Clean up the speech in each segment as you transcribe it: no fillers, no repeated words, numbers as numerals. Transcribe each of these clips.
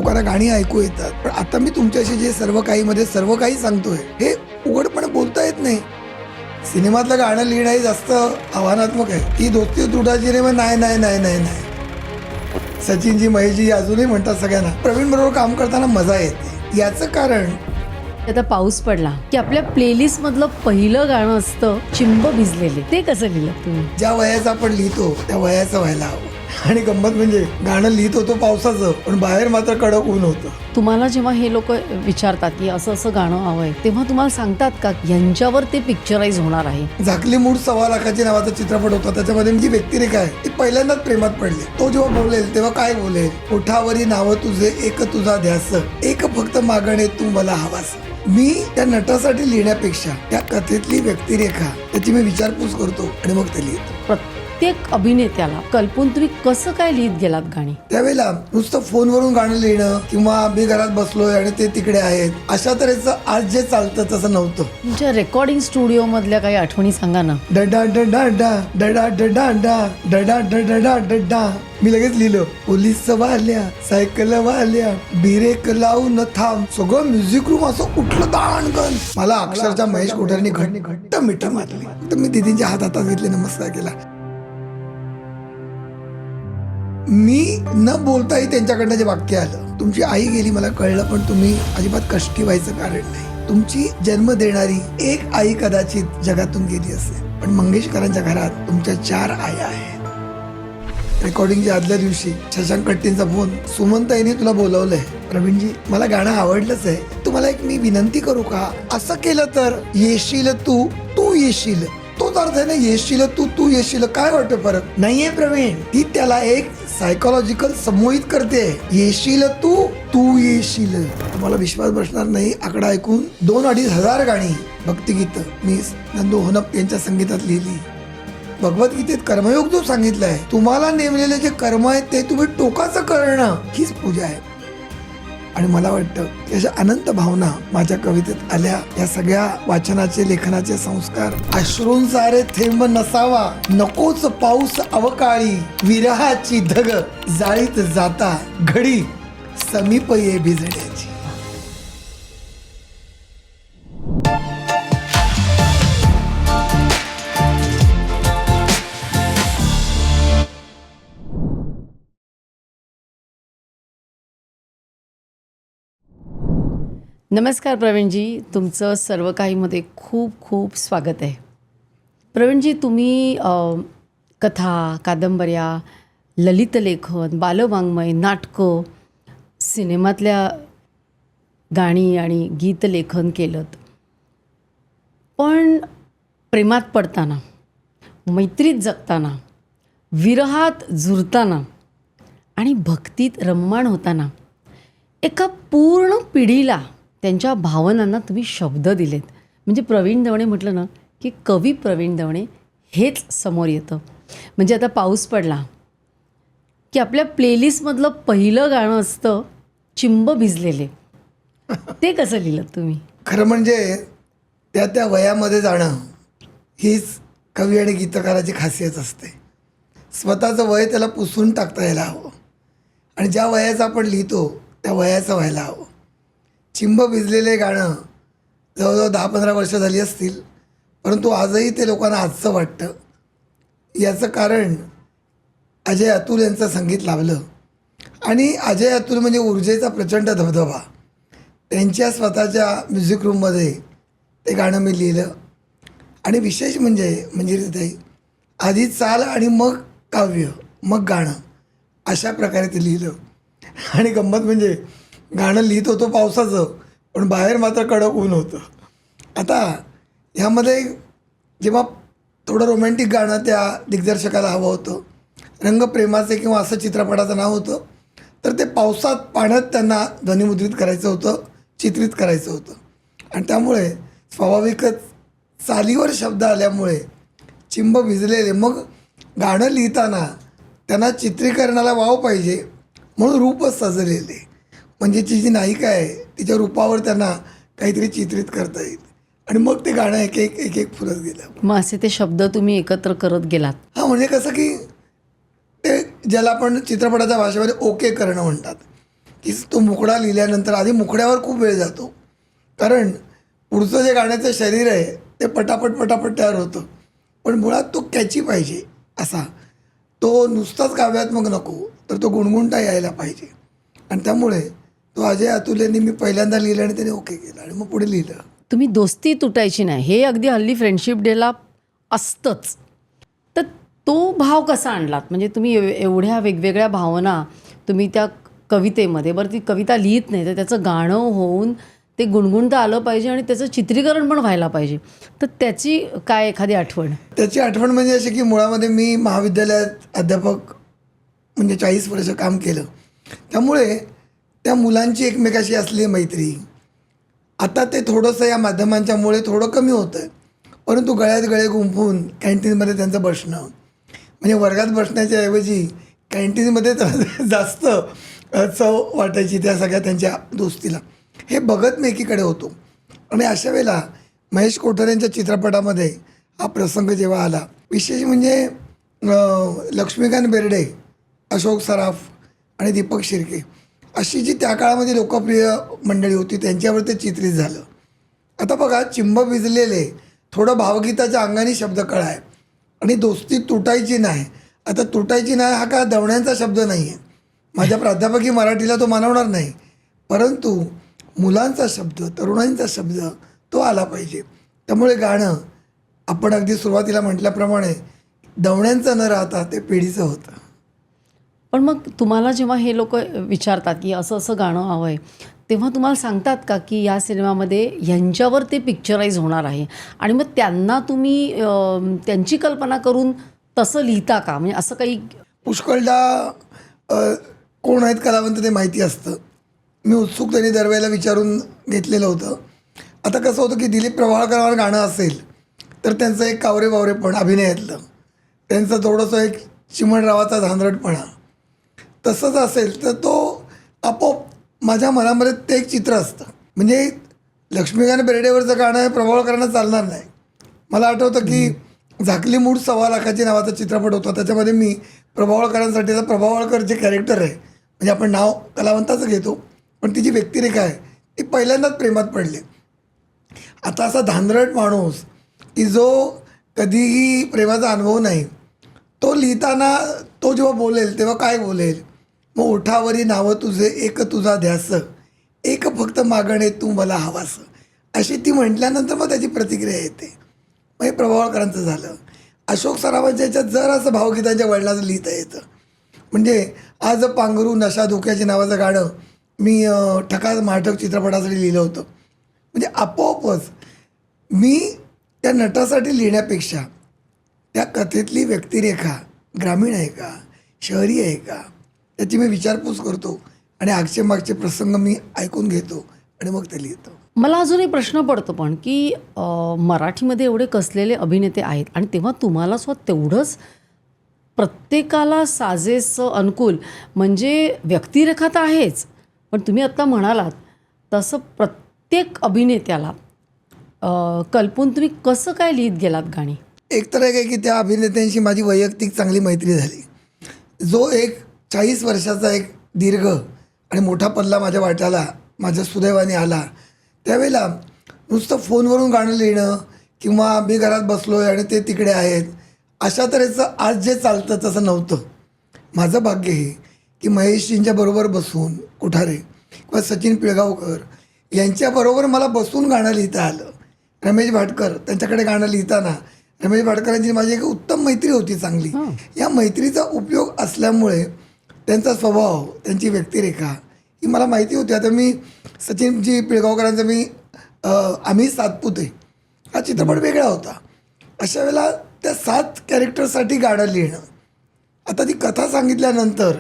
लोकांना गाणी ऐकू येतात, पण आता मी तुमच्याशी जे सर्व काही मध्ये सर्व काही सांगतोय हे उघडपणे बोलता येत नाही. सिनेमातलं गाणं लिहिणं हे जास्त आव्हानात्मक आहे. ती दोस्ती तुटाची रे, नाही नाही नाही नाही नाही. सचिनजी, महेशजी अजूनही म्हणतात सगळ्यांना प्रवीण बरोबर काम करताना मजा येते. याचं कारण आता पाऊस पडला की आपल्या प्लेलिस्ट मधलं पहिलं गाणं असतं चिंब भिजलेले. ते कसं लिहिलं तुम्ही? ज्या वयाचं आपण लिहितो त्या वयाचं व्हायला हवं. आणि गंमत म्हणजे गाणं लिहित होतो पावसाचं, पण बाहेर मात्र कडक ऊन होतं. तुम्हाला जेव्हा हे लोक विचारतात की असं असं गाणं हवंय, तेव्हा तुम्हाला सांगतात का यांच्यावर ते पिक्चराइज होणार आहे? झाकली मूठ 1.25 लाखाची नावाचा चित्रपट होता. त्याच्यामध्ये जी व्यक्तिरेखा आहे ती पहिल्यांदाच प्रेमात पडली. तो जेव्हा बोलेल तेव्हा काय बोलेल? ओठावरी नाव तुझे, एक तुझा ध्यास, एक फक्त मागणे तू मला हवास. मी त्या नटासाठी लिहिण्यापेक्षा त्या कथेतली व्यक्तिरेखा त्याची मी विचारपूस करतो आणि मग ते लिहितो. प्रत्येक अभिनेत्याला कल्पून तुम्ही कसं काय लिहित गेलात गाणी? त्यावेळेला नुसतं फोनवरून गाणं लिहिणं किंवा मी घरात बसलोय आणि ते तिकडे आहेत अशा तऱ्हेचं आज जे चालतं तसं नव्हतं. तुमच्या रेकॉर्डिंग स्टुडिओ मधल्या काही आठवणी सांगा ना. डडा डडा डा डडा डडा डा डडा डडा डडा. मी लगेच लिहिलं, पोलीस वाल्या, सायकल वाल्या, ब्रेक लावून थांब. सगळं म्युझिक रूम असं उठलं दाणकन. मला अक्षरशः महेश कोठारेंनी घट्ट मिठं मारली. तर मी दिदींच्या हातात घेतले, नमस्कार केला. मी न बोलताही त्यांच्याकडनं जे वाक्य आलं, तुमची आई गेली मला कळलं, पण तुम्ही अजिबात कष्टी व्हायचं कारण नाही. तुमची जन्म देणारी एक आई कदाचित जगातून गेली असेल, पण मंगेशकरांच्या घरात तुमच्या 4 आया आहेत. रेकॉर्डिंगच्या आदल्या दिवशी शशांक कट्टींचा फोन, सुमनताईने तुला बोलवलंय. प्रवीणजी, मला गाणं आवडलंच आहे, तुम्हाला एक मी विनंती करू का? असं केलं तर येशील तू, तू येशील. तोच अर्थ आहे ना, येशील तू, तू येशील. काय वाटतं फरक? नाहीये प्रवीण, ती त्याला एक सायकोलॉजिकल संमोहित करते. येशील तू, तू येशील. तुम्हाला विश्वास बसणार नाही, आकडा ऐकून 2-2.5 हजार गाणी भक्तिगीत मी नंदू होनप यांच्या संगीतात लिहिली. भगवद्गीतेत कर्मयोग जो सांगितलाय, तुम्हाला नेमलेले जे कर्म आहेत ते तुम्ही टोकाचं करणं हीच पूजा आहे. आणि मला वाटतं याच्या अनंत भावना माझ्या कवितेत आल्या. या सगळ्या वाचनाचे, लेखनाचे संस्कार. अश्रूंसारे थेंब नसावा, नकोच पाऊस अवकाळी, विरहाची धग जाळीत जाता, घडी समीप ये भिजण्याची. नमस्कार प्रवीणजी, तुमचं सर्व काहीमध्ये खूप खूप स्वागत आहे. प्रवीणजी, तुम्ही कथा, कादंबऱ्या, ललित लेखन, बालवाङ्मय, नाटकं, सिनेमातल्या गाणी आणि गीतलेखन केलं. पण प्रेमात पडताना, मैत्रीत जगताना, विरहात झुरताना आणि भक्तीत रममाण होताना एका पूर्ण पिढीला त्यांच्या भावनांना तुम्ही शब्द दिलेत. म्हणजे प्रवीण दवणे म्हटलं ना की कवी प्रवीण दवणे हेच समोर येतं. म्हणजे आता पाऊस पडला की आपल्या प्लेलिस्टमधलं पहिलं गाणं असतं चिंब भिजलेले. ते कसं लिहिलं तुम्ही? खरं म्हणजे त्या वयामध्ये जाणं हीच कवी आणि गीतकाराची खासियत असते. स्वतःचं वय त्याला पुसून टाकता यायला हवं आणि ज्या वयाचं आपण लिहितो त्या वयाचं व्हायला हवं. चिंब भिजलेले गाणं जवळजवळ 10-15 वर्ष झाली असतील, परंतु आजही ते लोकांना आजचं वाटतं. याचं कारण अजय अतुल यांचं संगीत लाभलं. आणि अजय अतुल म्हणजे ऊर्जेचा प्रचंड धबधबा. त्यांच्या स्वतःच्या म्युझिक रूममध्ये ते गाणं मी लिहिलं. आणि विशेष म्हणजे मंजिरीताई, आधी चाल आणि मग काव्य, मग गाणं, अशा प्रकारे ते लिहिलं. आणि गंमत म्हणजे गाणं लिहित होतो पावसाचं, पण बाहेर मात्र कडक ऊन होतं. आता ह्यामध्ये जेव्हा थोडं रोमॅन्टिक गाणं त्या दिग्दर्शकाला हवं होतं, रंग प्रेमाचे किंवा असं चित्रपटाचं नाव होतं, तर ते पावसात पाण्यात त्यांना ध्वनिमुद्रित करायचं होतं, चित्रित करायचं होतं. आणि त्यामुळे स्वाभाविकच चालीवर शब्द आल्यामुळे चिंब भिजलेले. मग गाणं लिहिताना त्यांना चित्रीकरणाला वाव पाहिजे म्हणून रूपच सजलेले. म्हणजे ती जी नायिका आहे तिच्या रूपावर त्यांना काहीतरी चित्रित करता येईल. आणि मग ते गाणं एक एक फुलत गेलं. मग असे ते शब्द तुम्ही एकत्र करत गेलात? हां, म्हणजे कसं की ते ज्याला आपण चित्रपटाच्या भाषेमध्ये ओके करणं म्हणतात. की तो मुखडा लिहिल्यानंतर आधी मुखड्यावर खूप वेळ जातो, कारण पुढचं जे गाण्याचं शरीर आहे ते पटापट पटापट तयार होतं, पण मुळात तो कॅची पाहिजे असा, तो नुसताच काव्यात्मक नको, तर तो गुणगुणता यायला पाहिजे. आणि त्यामुळे तो अजय अतुल यांनी मी पहिल्यांदा लिहिलं आणि त्याने ओके केलं आणि मग पुढे लिहिलं. तुम्ही दोस्ती तुटायची नाही हे अगदी हल्ली फ्रेंडशिप डेला असतंच. तर तो भाव कसा आणलात? म्हणजे तुम्ही एवढ्या वेगवेगळ्या भावना तुम्ही त्या कवितेमध्ये, बरं ती कविता लिहित नाही तर त्याचं गाणं होऊन ते गुणगुणता आलं पाहिजे आणि त्याचं चित्रीकरण पण व्हायला पाहिजे. तर त्याची काय एखादी आठवण? त्याची आठवण म्हणजे अशी की मुळामध्ये मी महाविद्यालयात अध्यापक म्हणजे 40 वर्ष काम केलं, त्यामुळे त्या मुलांची एकमेकाशी असलेली मैत्री आता ते थोडंसं या माध्यमांच्यामुळे थोडं कमी होतं आहे, परंतु गळ्यात गळे गुंफून कॅन्टीनमध्ये त्यांचं बसणं, म्हणजे वर्गात बसण्याच्या ऐवजी कॅन्टीनमध्ये जास्त चव वाटायची त्या सगळ्या त्यांच्या दोस्तीला, हे बघत मी एकीकडे होतो. आणि अशा वेळेला महेश कोठारे यांच्या चित्रपटामध्ये हा प्रसंग जेव्हा आला, विशेष म्हणजे लक्ष्मीकांत बेर्डे, अशोक सराफ आणि दीपक शिर्के अशी जी त्या काळामध्ये लोकप्रिय मंडळी होती त्यांच्यावर ते चित्रित झालं. आता बघा, चिंब भिजलेले थोडं भावगीताच्या अंगाने शब्द कळा आहे आणि दोस्ती तुटायची नाही. आता तुटायची नाही हा का दवण्यांचा शब्द नाही आहे, माझ्या प्राध्यापकी मराठीला तो मानवणार नाही, परंतु मुलांचा शब्द, तरुणांचा शब्द तो आला पाहिजे. त्यामुळे गाणं आपण अगदी सुरुवातीला म्हटल्याप्रमाणे दवण्यांचं न राहता ते पिढीचं होतं. पण मग तुम्हाला जेव्हा हे लोक विचारतात की असं असं गाणं हवं आहे, तेव्हा तुम्हाला सांगतात का की या सिनेमामध्ये ह्यांच्यावर ते पिक्चराईज होणार आहे आणि मग त्यांना तुम्ही त्यांची कल्पना करून तसं लिहिता का? म्हणजे असं काही पुष्कळदा कोण आहेत कलावंत ते माहिती असतं. मी उत्सुकतेने दरवेळेला विचारून घेतलेलं होतं. आता कसं होतं की दिलीप प्रभावळकरांवर गाणं असेल तर त्यांचं एक कावरेबावरेपण अभिनयातलं, त्यांचं थोडंसं एक चिमणरावाचा धांदरटपणा तसंच असेल तर तो आपोआप माझ्या मनामध्ये ते एक चित्र असतं. म्हणजे लक्ष्मीकांत बेर्डेवरचं गाणं हे प्रभावळकरांना चालणार नाही. मला आठवतं की झाकली मूठ 1.25 लाखाची नावाचा चित्रपट होता, त्याच्यामध्ये मी प्रभावळकरांसाठीचा प्रभावळकर जे कॅरेक्टर आहे, म्हणजे आपण नाव कलावंताचं घेतो पण ती जी व्यक्तिरेखा आहे ती पहिल्यांदाच प्रेमात पडले. आता असा धांदरट माणूस की जो कधीही प्रेमाचा अनुभव नाही, तो लिहिताना तो जेव्हा बोलेल तेव्हा काय बोलेल, मग ओठावरी नावं तुझे एक तुझा ध्यास, एक फक्त मागणे तू मला हवास, अशी ती म्हटल्यानंतर मग त्याची प्रतिक्रिया येते. मग हे प्रभावळकरांचं झालं. अशोक सराफांच्या याच्यात जर असं भावगीतांच्या वळणाचं लिहिता येतं. म्हणजे आज पांघरू नशा धोक्याचे नावाचं गाणं मी ठकास माठक चित्रपटासाठी लिहिलं होतं. म्हणजे आपोआपच मी त्या नटासाठी लिहिण्यापेक्षा त्या कथेतली व्यक्तिरेखा ग्रामीण आहे का, शहरी आहे का, त्याची मी विचारपूस करतो आणि आगचे मागचे प्रसंग मी ऐकून घेतो आणि मग ते लिहितो. मला अजून एक प्रश्न पडतो पण की मराठीमध्ये एवढे कसलेले अभिनेते आहेत आणि तेव्हा तुम्हाला स्वतः तेवढंच प्रत्येकाला साजेसं अनुकूल, म्हणजे व्यक्तिरेखा तर आहेच, पण तुम्ही आत्ता म्हणालात तसं प्रत्येक अभिनेत्याला कल्पून तुम्ही कसं काय लिहित गेलात गाणी? एक तर एक आहे की त्या अभिनेत्यांशी माझी वैयक्तिक चांगली मैत्री झाली. जो एक 40 वर्षाचा एक दीर्घ आणि मोठा पल्ला माझ्या वाट्याला माझ्या सुदैवाने आला, त्यावेळेला नुसतं फोनवरून गाणं लिहिणं किंवा मी घरात बसलो आहे आणि ते तिकडे आहेत अशा तऱ्हेचं आज जे चालतं तसं नव्हतं. माझं भाग्य हे की महेशजींच्या बरोबर बसून कोठारे किंवा सचिन पिळगावकर यांच्याबरोबर मला बसून गाणं लिहिता आलं. रमेश भाटकर त्यांच्याकडे गाणं लिहिताना रमेश भाटकरांची माझी एक उत्तम मैत्री होती चांगली. या मैत्रीचा उपयोग असल्यामुळे त्यांचा स्वभाव, त्यांची व्यक्तिरेखा ही मला माहिती होती. आता मी सचिनजी पिळगावकरांचा मी आम्ही सातपुते हा चित्रपट वेगळा होता. अशा वेळेला त्या 7 कॅरेक्टरसाठी गाणं लिहिणं. आता ती कथा सांगितल्यानंतर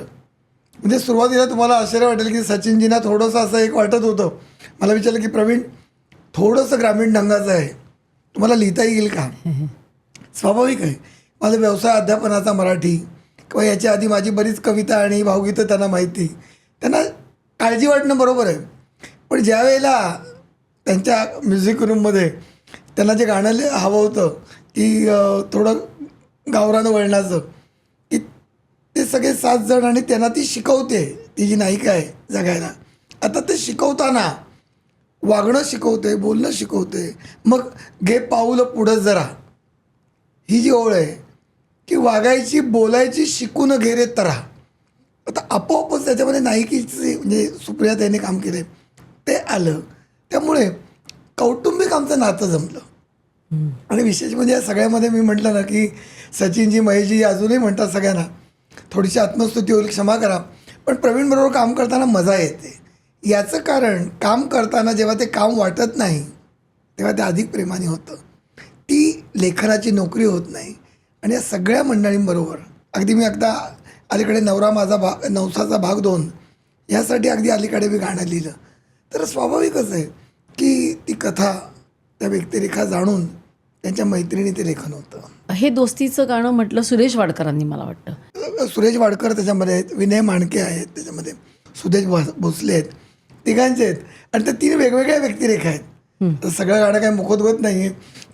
म्हणजे सुरुवातीला तुम्हाला आश्चर्य वाटेल की सचिनजींना थोडंसं असं एक वाटत होतं. मला विचारलं की प्रवीण थोडंसं ग्रामीण ढंगाचं आहे, तुम्हाला लिहिता येईल का? स्वाभाविक आहे, माझा व्यवसाय अध्यापनाचा मराठी किंवा याच्या आधी माझी बरीच कविता आणि भावगीतं त्यांना माहिती, त्यांना काळजी वाटणं बरोबर आहे. पण ज्या वेळेला त्यांच्या म्युझिक रूममध्ये त्यांना जे गाणं हवं होतं की थोडं गावरानं वळणाचं, की ते सगळे 7 जण आणि त्यांना ती शिकवते, ती जी नायिका आहे जगायला. आता ते शिकवताना वागणं शिकवते, बोलणं शिकवते. मग घे पाऊलं पुढं जरा, ही जी ओळ आहे की वागायची बोलायची शिकून घे रे तरा. आता आपोआपच त्याच्यामध्ये नायिकेची म्हणजे सुप्रिया त्याने काम केले ते आलं. त्यामुळे कौटुंबिक आमचं नातं जमलं. आणि विशेष म्हणजे या सगळ्यामध्ये मी म्हटलं ना की सचिनजी महेशजी अजूनही म्हणतात सगळ्यांना, थोडीशी आत्मस्तुती होईल क्षमा करा, पण प्रवीणबरोबर काम करताना मजा येते. याचं कारण काम करताना जेव्हा ते काम वाटत नाही तेव्हा ते अधिक प्रेमाने होतं. ती लेखनाची नोकरी होत नाही. आणि या सगळ्या मंडळींबरोबर अगदी मी एकदा अलीकडे नवरा माझा नवसाचा भाग 2 यासाठी अगदी अलीकडे मी गाणं लिहिलं. तर स्वाभाविकच आहे की ती कथा, त्या व्यक्तिरेखा जाणून त्यांच्या मैत्रिणी ते लेखन होतं. हे दोस्तीचं गाणं म्हटलं सुरेश वाडकरांनी, मला वाटतं. सुरेश वाडकर त्याच्यामध्ये आहेत, विनय माणके आहेत त्याच्यामध्ये, सुदेश भोसले आहेत, तिघांचे आहेत. आणि त्या 3 वेगवेगळ्या व्यक्तिरेखा आहेत. तर सगळं गाणं काही मुखोद्गत नाही आहे,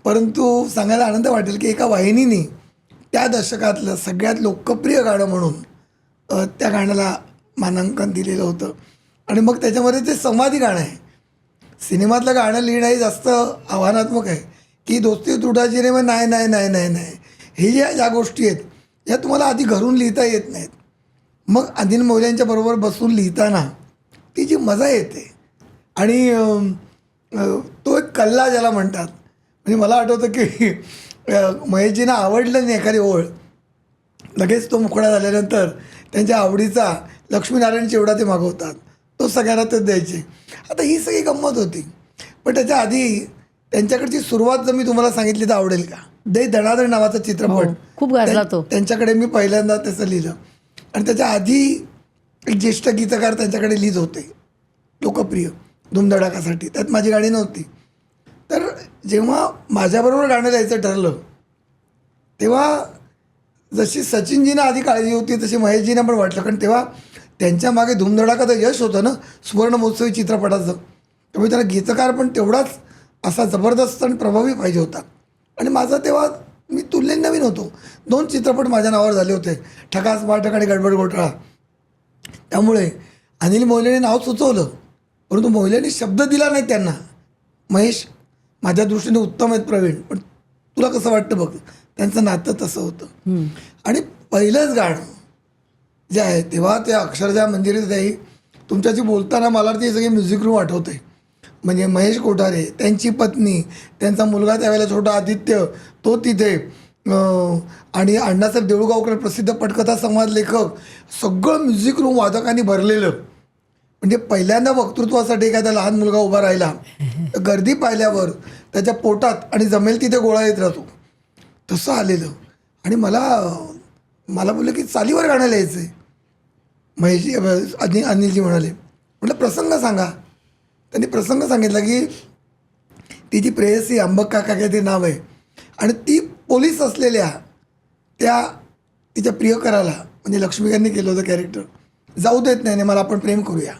परंतु सांगायला आनंद वाटेल की एका वाहिनीने त्या दशकातलं सगळ्यात लोकप्रिय गाणं म्हणून त्या गाण्याला मानांकन दिलेलं होतं. आणि मग त्याच्यामध्ये ते संवादी गाणं आहे. सिनेमातलं गाणं लिहिणंही जास्त आव्हानात्मक आहे की दोस्ती तुटायची रे, मग नाही नाही नाही नाही नाही, हे ज्या गोष्टी आहेत या तुम्हाला आधी घरून लिहिता येत नाहीत. मग अनिल मोल्यांच्या बरोबर बसून लिहिताना ती जी मजा येते आणि तो एक कल्ला ज्याला म्हणतात. म्हणजे मला आठवतं की महेशजींना आवडलं नाही एखादी ओळ, लगेच तो मुखडा झाल्यानंतर त्यांच्या आवडीचा लक्ष्मीनारायण चिवडा ते मागवतात, तो सगळ्यांना ते द्यायचे. आता ही सगळी गंमत होती. पण त्याच्या आधी त्यांच्याकडची सुरुवात जर मी तुम्हाला सांगितली तर आवडेल का? दे धनाधन नावाचा चित्रपट खूप गाजला तो. त्यांच्याकडे मी पहिल्यांदा त्याचं लिहिलं. आणि त्याच्या आधी एक ज्येष्ठ गीतकार त्यांच्याकडे लिहित होते लोकप्रिय धूमधडाकासाठी, त्यात माझी गाणी नव्हती. तर जेव्हा माझ्याबरोबर गाणं लिहायचं ठरलं तेव्हा जशी सचिनजींना आधी काळजी होती तशी महेशजींना पण वाटलं, कारण तेव्हा त्यांच्या मागे धूमधडाकाचं यश होतं ना सुवर्ण महोत्सवी चित्रपटाचं. त्यामुळे त्याला गीतकार पण तेवढाच असा जबरदस्त आणि प्रभावी पाहिजे होता. आणि माझा तेव्हा मी तुलनेत नवीन होतो. 2 चित्रपट माझ्या नावावर झाले होते, ठकास बाटक आणि गडबड घोटाळा. त्यामुळे अनिल मोहिलेने नाव सुचवलं, परंतु मोहिलेने शब्द दिला नाही त्यांना. महेश माझ्या दृष्टीने उत्तम आहेत प्रवीण, पण तुला कसं वाटतं बघ. त्यांचं नातं तसं होतं. आणि पहिलंच गाणं जे आहे तेव्हा त्या अक्षरशः मंजिरीत ताई तुमच्याशी बोलताना मला ती सगळी म्युझिक रूम आठवते. म्हणजे महेश कोठारे, त्यांची पत्नी, त्यांचा मुलगा त्यावेळेला छोटा आदित्य, तो तिथे, आणि अण्णासाहेब देऊळगावकर प्रसिद्ध पटकथा संवाद लेखक, सगळं म्युझिक रूम वादकांनी भरलेलं. म्हणजे पहिल्यांदा वक्तृत्वासाठी एखादा लहान मुलगा उभा राहिला तर गर्दी पाहिल्यावर त्याच्या पोटात आणि जमेल तिथे गोळा येत राहतो, तसं आलेलं. आणि मला बोललं की चालीवर गाणं लिहायचं आहे. महेशजी अनिलजी म्हणाले, म्हटलं प्रसंग सांगा. त्यांनी प्रसंग सांगितला की तिची प्रेयसी अंबक काका काहीतरी नाव आहे आणि ती पोलीस असलेल्या त्या तिच्या प्रियकराला, म्हणजे लक्ष्मीकांनी केलं होतं कॅरेक्टर, जाऊ देत नाही, मला आपण प्रेम करूया.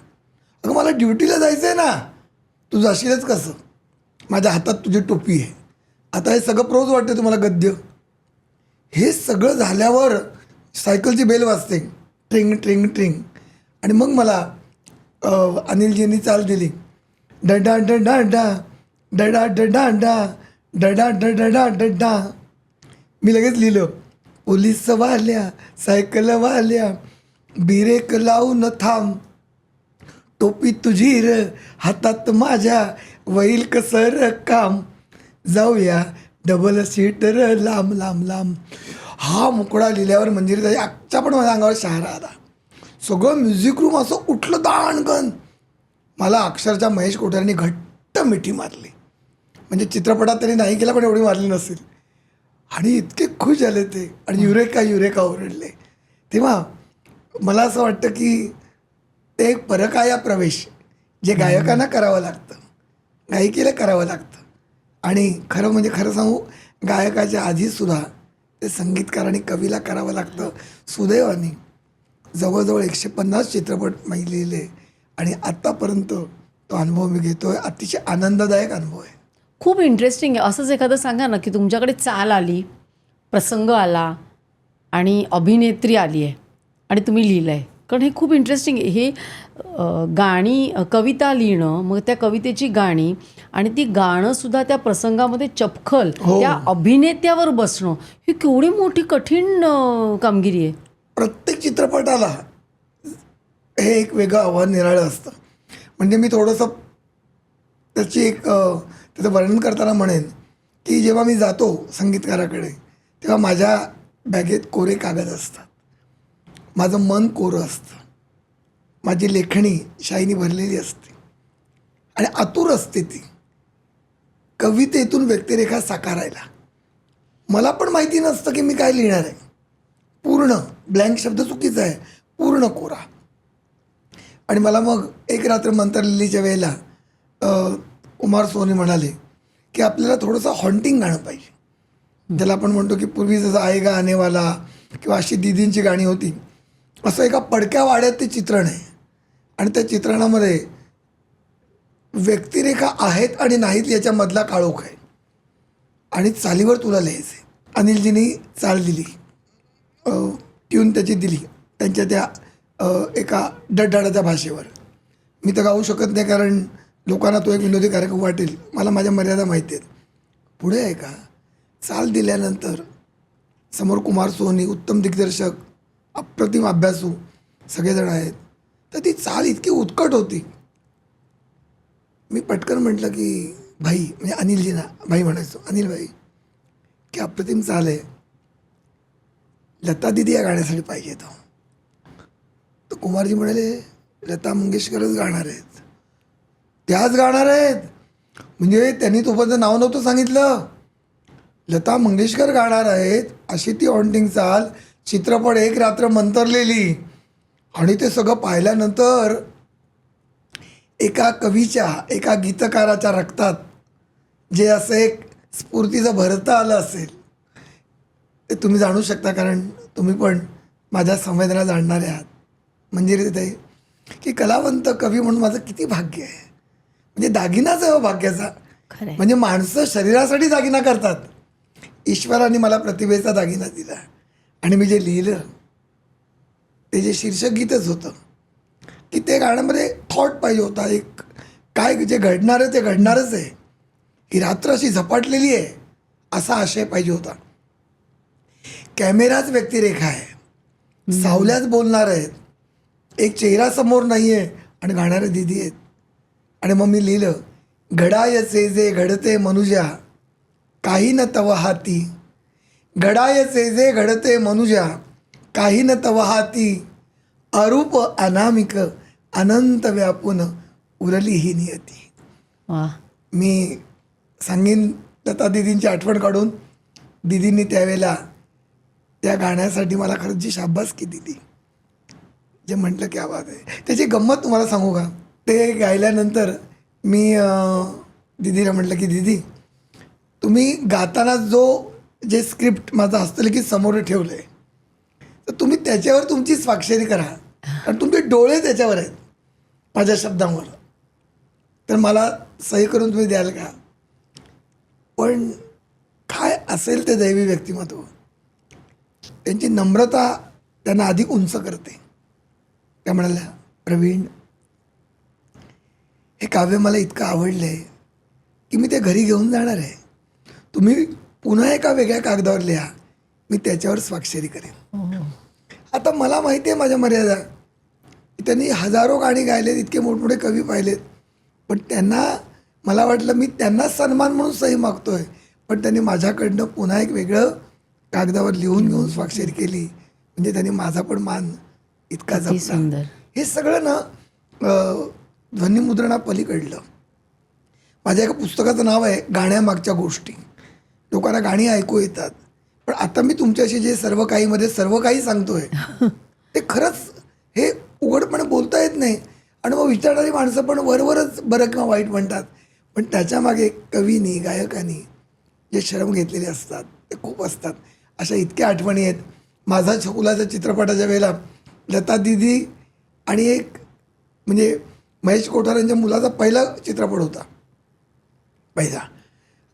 अगं मला ड्युटीला जायचं आहे ना, तू जाशीलच कसं, माझ्या हातात तुझी टोपी आहे. आता हे सगळं प्रोज वाटते तुम्हाला गद्य. हे सगळं झाल्यावर सायकलची बेल वाजते, ट्रिंग ट्रिंग ट्रिंग. आणि मग मला अनिलजींनी चाल दिली, डडा डडा डा डडा डडा डा डडा डडा डडा. मी लगेच लिहिलं, पोलीसवाल्या सायकलवाल्या बिरेक लावून थांब, टोपी तुझी र हातात माझ्या वैल कसर काम, जाऊया डबल सीटर लांब लांब लांब. हा मुकडा लिहिल्यावर मंजिरी ताई आजच्या पण माझ्या अंगावर शहारा आला. सगळं म्युझिक रूम असं उठलं दाणगण. मला अक्षरशः महेश कोठारेंनी घट्ट मिठी मारली. म्हणजे चित्रपटात तरी नाही केला पण एवढी मारली नसेल. आणि इतके खुश झाले ते आणि युरेका युरेका ओरडले. तेव्हा मला असं वाटतं की ते एक परकाया प्रवेश जे गायकांना करावं लागतं, गायिकेला करावं लागतं. आणि खरं म्हणजे खरं सांगू, गायकाच्या आधीसुद्धा ते संगीतकार आणि कवीला करावं लागतं. सुदैवाने जवळजवळ 150 चित्रपट मी लिहिले आणि आत्तापर्यंत तो अनुभव मी घेतो आहे. अतिशय आनंददायक अनुभव आहे. खूप इंटरेस्टिंग आहे. असंच एखादं सांगा ना की तुमच्याकडे चाल आली, प्रसंग आला आणि अभिनेत्री आली आहे आणि तुम्ही लिहिलं आहे. कारण हे खूप इंटरेस्टिंग आहे. हे गाणी कविता लिहिणं, मग त्या कवितेची गाणी आणि ती गाणंसुद्धा त्या प्रसंगामध्ये चपखल हो. त्या अभिनेत्यावर बसणं, ही केवढी मोठी कठीण कामगिरी आहे. प्रत्येक चित्रपटाला हे एक वेगळं आव्हान निराळं असतं. म्हणजे मी थोडंसं त्याची त्याचं वर्णन करताना म्हणेन की जेव्हा मी जातो संगीतकाराकडे तेव्हा माझ्या बॅगेत कोरे कागद असतात, माझं मन कोरं असतं, माझी लेखणी शाईनी भरलेली असते आणि आतुर असते ती कवितेतून व्यक्तिरेखा साकारायला. मला पण माहिती नसतं की मी काय लिहिणार आहे. पूर्ण ब्लँक शब्द चुकीचा आहे, पूर्ण कोरा. आणि मला मग एक रात्र मंत्रलिलीच्या वेळेला कुमार सोनी म्हणाले की आपल्याला थोडंसं हॉन्टिंग गाणं पाहिजे, ज्याला आपण म्हणतो की पूर्वी जसं आएगा आनेवाला किंवा अशी दीदींची गाणी होती, असं एका पडक्या वाड्यात ते चित्रण आहे आणि त्या चित्रणामध्ये व्यक्तिरेखा आहेत आणि नाहीत याच्यामधला काळोख आहे आणि चालीवर तुला लिहायचं आहे. अनिलजींनी चाल दिली, ट्यून त्याची दिली त्यांच्या त्या एका डडडाडाच्या भाषेवर. मी तर गाऊ शकत नाही कारण लोकांना तो एक विनोदी कार्यक्रम वाटेल, मला माझ्या मर्यादा माहिती आहेत. पुढे आहे का चाल दिल्यानंतर समोर कुमार सोनी उत्तम दिग्दर्शक, अप्रतिम अभ्यासू सगळेजण आहेत, तर ती चाल इतकी उत्कट होती. मी पटकन म्हटलं की भाई, म्हणजे अनिलजींना भाई म्हणायचो, अनिल भाई की अप्रतिम चाल आहे, लता दिदी या गाण्यासाठी पाहिजे तो. तर कुमारजी म्हणाले लता मंगेशकरच गाणार आहेत, त्याच गाणार आहेत. म्हणजे त्यांनी तोपर्यंत नाव नव्हतं सांगितलं, लता मंगेशकर गाणार आहेत अशी ती हॉन्टिंग चाल. चित्रपट एक रात्र मंतरलेली आणि ते सगळं पाहिल्यानंतर एका कवीच्या, एका गीतकाराच्या रक्तात जे असं एक स्फूर्तीचं भरतं आलं असेल ते तुम्ही जाणू शकता, कारण तुम्ही पण माझ्या संवेदना जाणणारे आहात. म्हणजे ते की कलावंत कवी म्हणून माझं किती भाग्य आहे. म्हणजे दागिनाच आहे हो भाग्याचा. खरं आहे. म्हणजे माणसं शरीरासाठी दागिना करतात, ईश्वराने मला प्रतिभेचा दागिना दिला. आणि मी जे लिहिलं ते जे शीर्षक गीतच होतं की ते गाण्यामध्ये थॉट पाहिजे होता, एक काय जे घडणार आहे ते घडणारच आहे, ही रात्र अशी झपाटलेली आहे असा आशय पाहिजे होता. कॅमेराच व्यक्तिरेखा आहे, सावल्याच बोलणार आहेत, एक चेहरा समोर नाही आहे आणि गाणारे दिदी आहेत. आणि मग मी लिहिलं घडायचे जे घडते मनुजा काही न तव हाती, घडायचे जे घडते मनुजा काही न तव हाती, अरूप अनामिक अनंत व्यापून उरली ही नियती. वा, मी सांगेन लता दिदींची आठवण काढून, दिदींनी त्यावेळेला त्या गाण्यासाठी मला खरंच जी शाबासकी दिली, जे म्हटलं की आवाज आहे. त्याची गंमत तुम्हाला सांगू का, ते गायल्यानंतर मी दिदीला म्हटलं की दीदी तुम्ही गाताना जे स्क्रिप्ट माझं हस्तलिखित समोर ठेवलं आहे तर तुम्ही त्याच्यावर तुमची स्वाक्षरी करा, कारण तुमचे डोळे त्याच्यावर आहेत माझ्या शब्दांवर, तर मला सही करून तुम्ही द्याल का. पण काय असेल ते दैवी व्यक्तिमत्व, त्यांची नम्रता त्यांना अधिक उंच करते. त्या म्हणाल्या प्रवीण हे काव्य मला इतकं आवडलं आहे की मी ते घरी घेऊन जाणार आहे, तुम्ही पुन्हा एका वेगळ्या कागदावर लिहा, मी त्याच्यावर स्वाक्षरी करेन. आता मला माहिती आहे माझ्या मर्यादा, त्यांनी हजारो गाणी गायलेत, इतके मोठमोठे कवी पाहिलेत, पण त्यांना मला वाटलं मी त्यांना सन्मान म्हणून सही मागतोय, पण त्यांनी माझ्याकडनं पुन्हा एक वेगळं कागदावर लिहून घेऊन स्वाक्षरी केली, म्हणजे त्यांनी माझा पण मान इतका किती जपला. सुंदर. हे सगळं ना ध्वनिमुद्रणापलीकडलं. माझ्या एका पुस्तकाचं नाव आहे गाण्यामागच्या गोष्टी. लोकांना गाणी ऐकू येतात, पण आता मी तुमच्याशी जे सर्व काहीमध्ये सर्व काही सांगतोय ते खरंच हे उघडपणे बोलता येत नाही. आणि मग विचारणारी माणसं पण वरवरच बरं किंवा वाईट म्हणतात, पण त्याच्यामागे कवीनी, गायकांनी जे श्रम घेतलेले असतात ते खूप असतात. अशा इतक्या आठवणी आहेत. माझा छकुलाच्या चित्रपटाच्या वेळेला लता दिदी आणि एक म्हणजे महेश कोठारेंच्या मुलाचा पहिला चित्रपट होता, पहिला,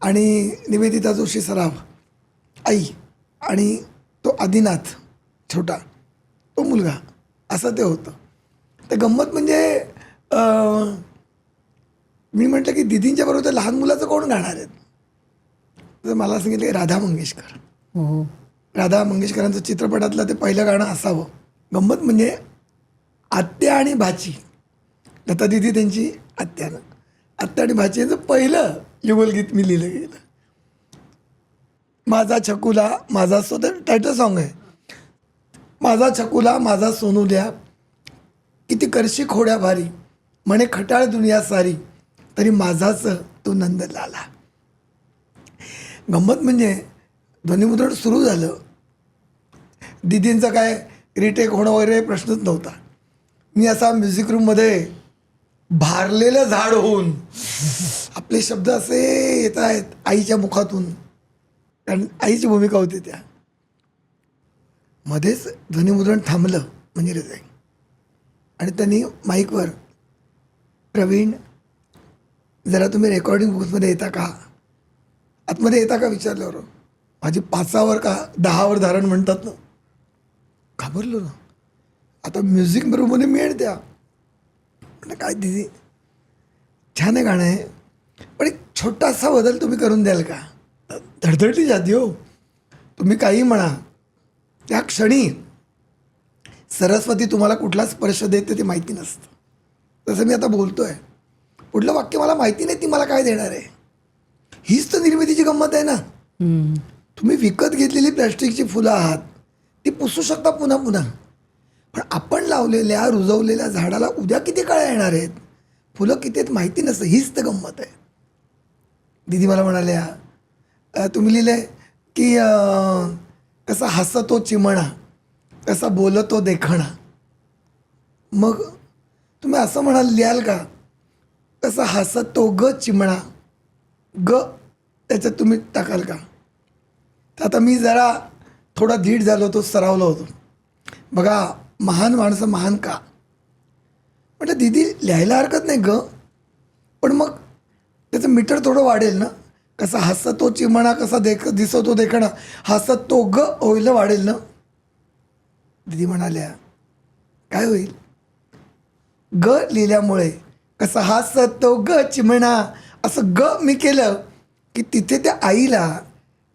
आणि निवेदिता जोशी सराफ आई आणि तो आदिनाथ छोटा, तो मुलगा, असं ते होतं. तर गंमत म्हणजे मी म्हटलं की दीदींच्या बरोबर त्या लहान मुलाचं कोण गाणार आहेत. तर मला सांगितलं की राधा मंगेशकर. हो. राधा मंगेशकरांचं चित्रपटातलं ते पहिलं गाणं असावं. गंमत म्हणजे आत्या आणि भाची, लता दिदी त्यांची आत्यानं, आत्या आणि भाची यांचं पहिलं युगलगीत मी लिहिलं गेलं. माझा छकुला माझा टायटल सॉन्ग आहे. माझा छकुला माझा सोनुल्या, किती करशी खोड्या भारी, म्हणे खटाळ दुनिया सारी, तरी माझाच तो नंद लाला. गंमत म्हणजे ध्वनिमुद्रण सुरू झालं, दीदींचं काय रिटेक होणं वगैरे प्रश्नच नव्हता. मी असा म्युझिक रूममध्ये भारलेलं झाड होऊन आपले शब्द असे येत आहेत आईच्या मुखातून, कारण आईची भूमिका होती त्या. मध्येच ध्वनिमुद्रण थांबलं म्हणजे रिझाईन, आणि त्यांनी माईकवर, प्रवीण जरा तुम्ही रेकॉर्डिंग बूथमध्ये येता का, आतमध्ये येता का विचारल्यावर माझी 5वर का 10वर धारण म्हणतात ना, घाबरलो ना. आता म्युझिक रूममध्ये मिळेल त्या, म्हटलं काय दिदी छान आहे गाणं आहे, पण एक छोटासा बदल तुम्ही करून द्याल का. धडधडली जाती हो, तुम्ही काही म्हणा, त्या क्षणी सरस्वती तुम्हाला कुठला स्पर्श देते ते माहिती नसतं. तसं मी आता बोलतोय, पुढलं वाक्य मला माहिती नाही ती मला काय देणार आहे. हीच तर निर्मितीची गंमत आहे ना. तुम्ही विकत घेतलेली प्लॅस्टिकची फुलं आहात, ती पुसू शकता पुन्हा पुन्हा, पण आपण लावलेल्या रुजवलेल्या झाडाला उद्या किती काळ्या येणार आहेत, फुलं किती आहेत माहिती नसतं. हीच तर गंमत आहे. दीदी मला म्हणाल्या तुम्ही लिहिलं आहे की कसा हसतो चिमणा, कसा बोलतो देखणा. मग तुम्ही असं म्हणाल लिहाल का, कसा हसतो ग चिमणा, ग त्याच्यात तुम्ही टाकाल का. तर आता मी जरा थोडा धीट झालो होतो, सरावलो होतो. बघा महान माणसं महान का, म्हटलं दीदी लिहायला हरकत नाही ग, पण मग त्याचं मीटर थोडं वाढेल ना. कसा हसतो चिमणा, कसा दिसतो देखणा, हसतो ग होईल वाढेल ना. दीदी म्हणाल्या काय होईल, ग लिहिल्यामुळे कसा हसतो ग चिमणा असं ग मी केलं की तिथे त्या आईला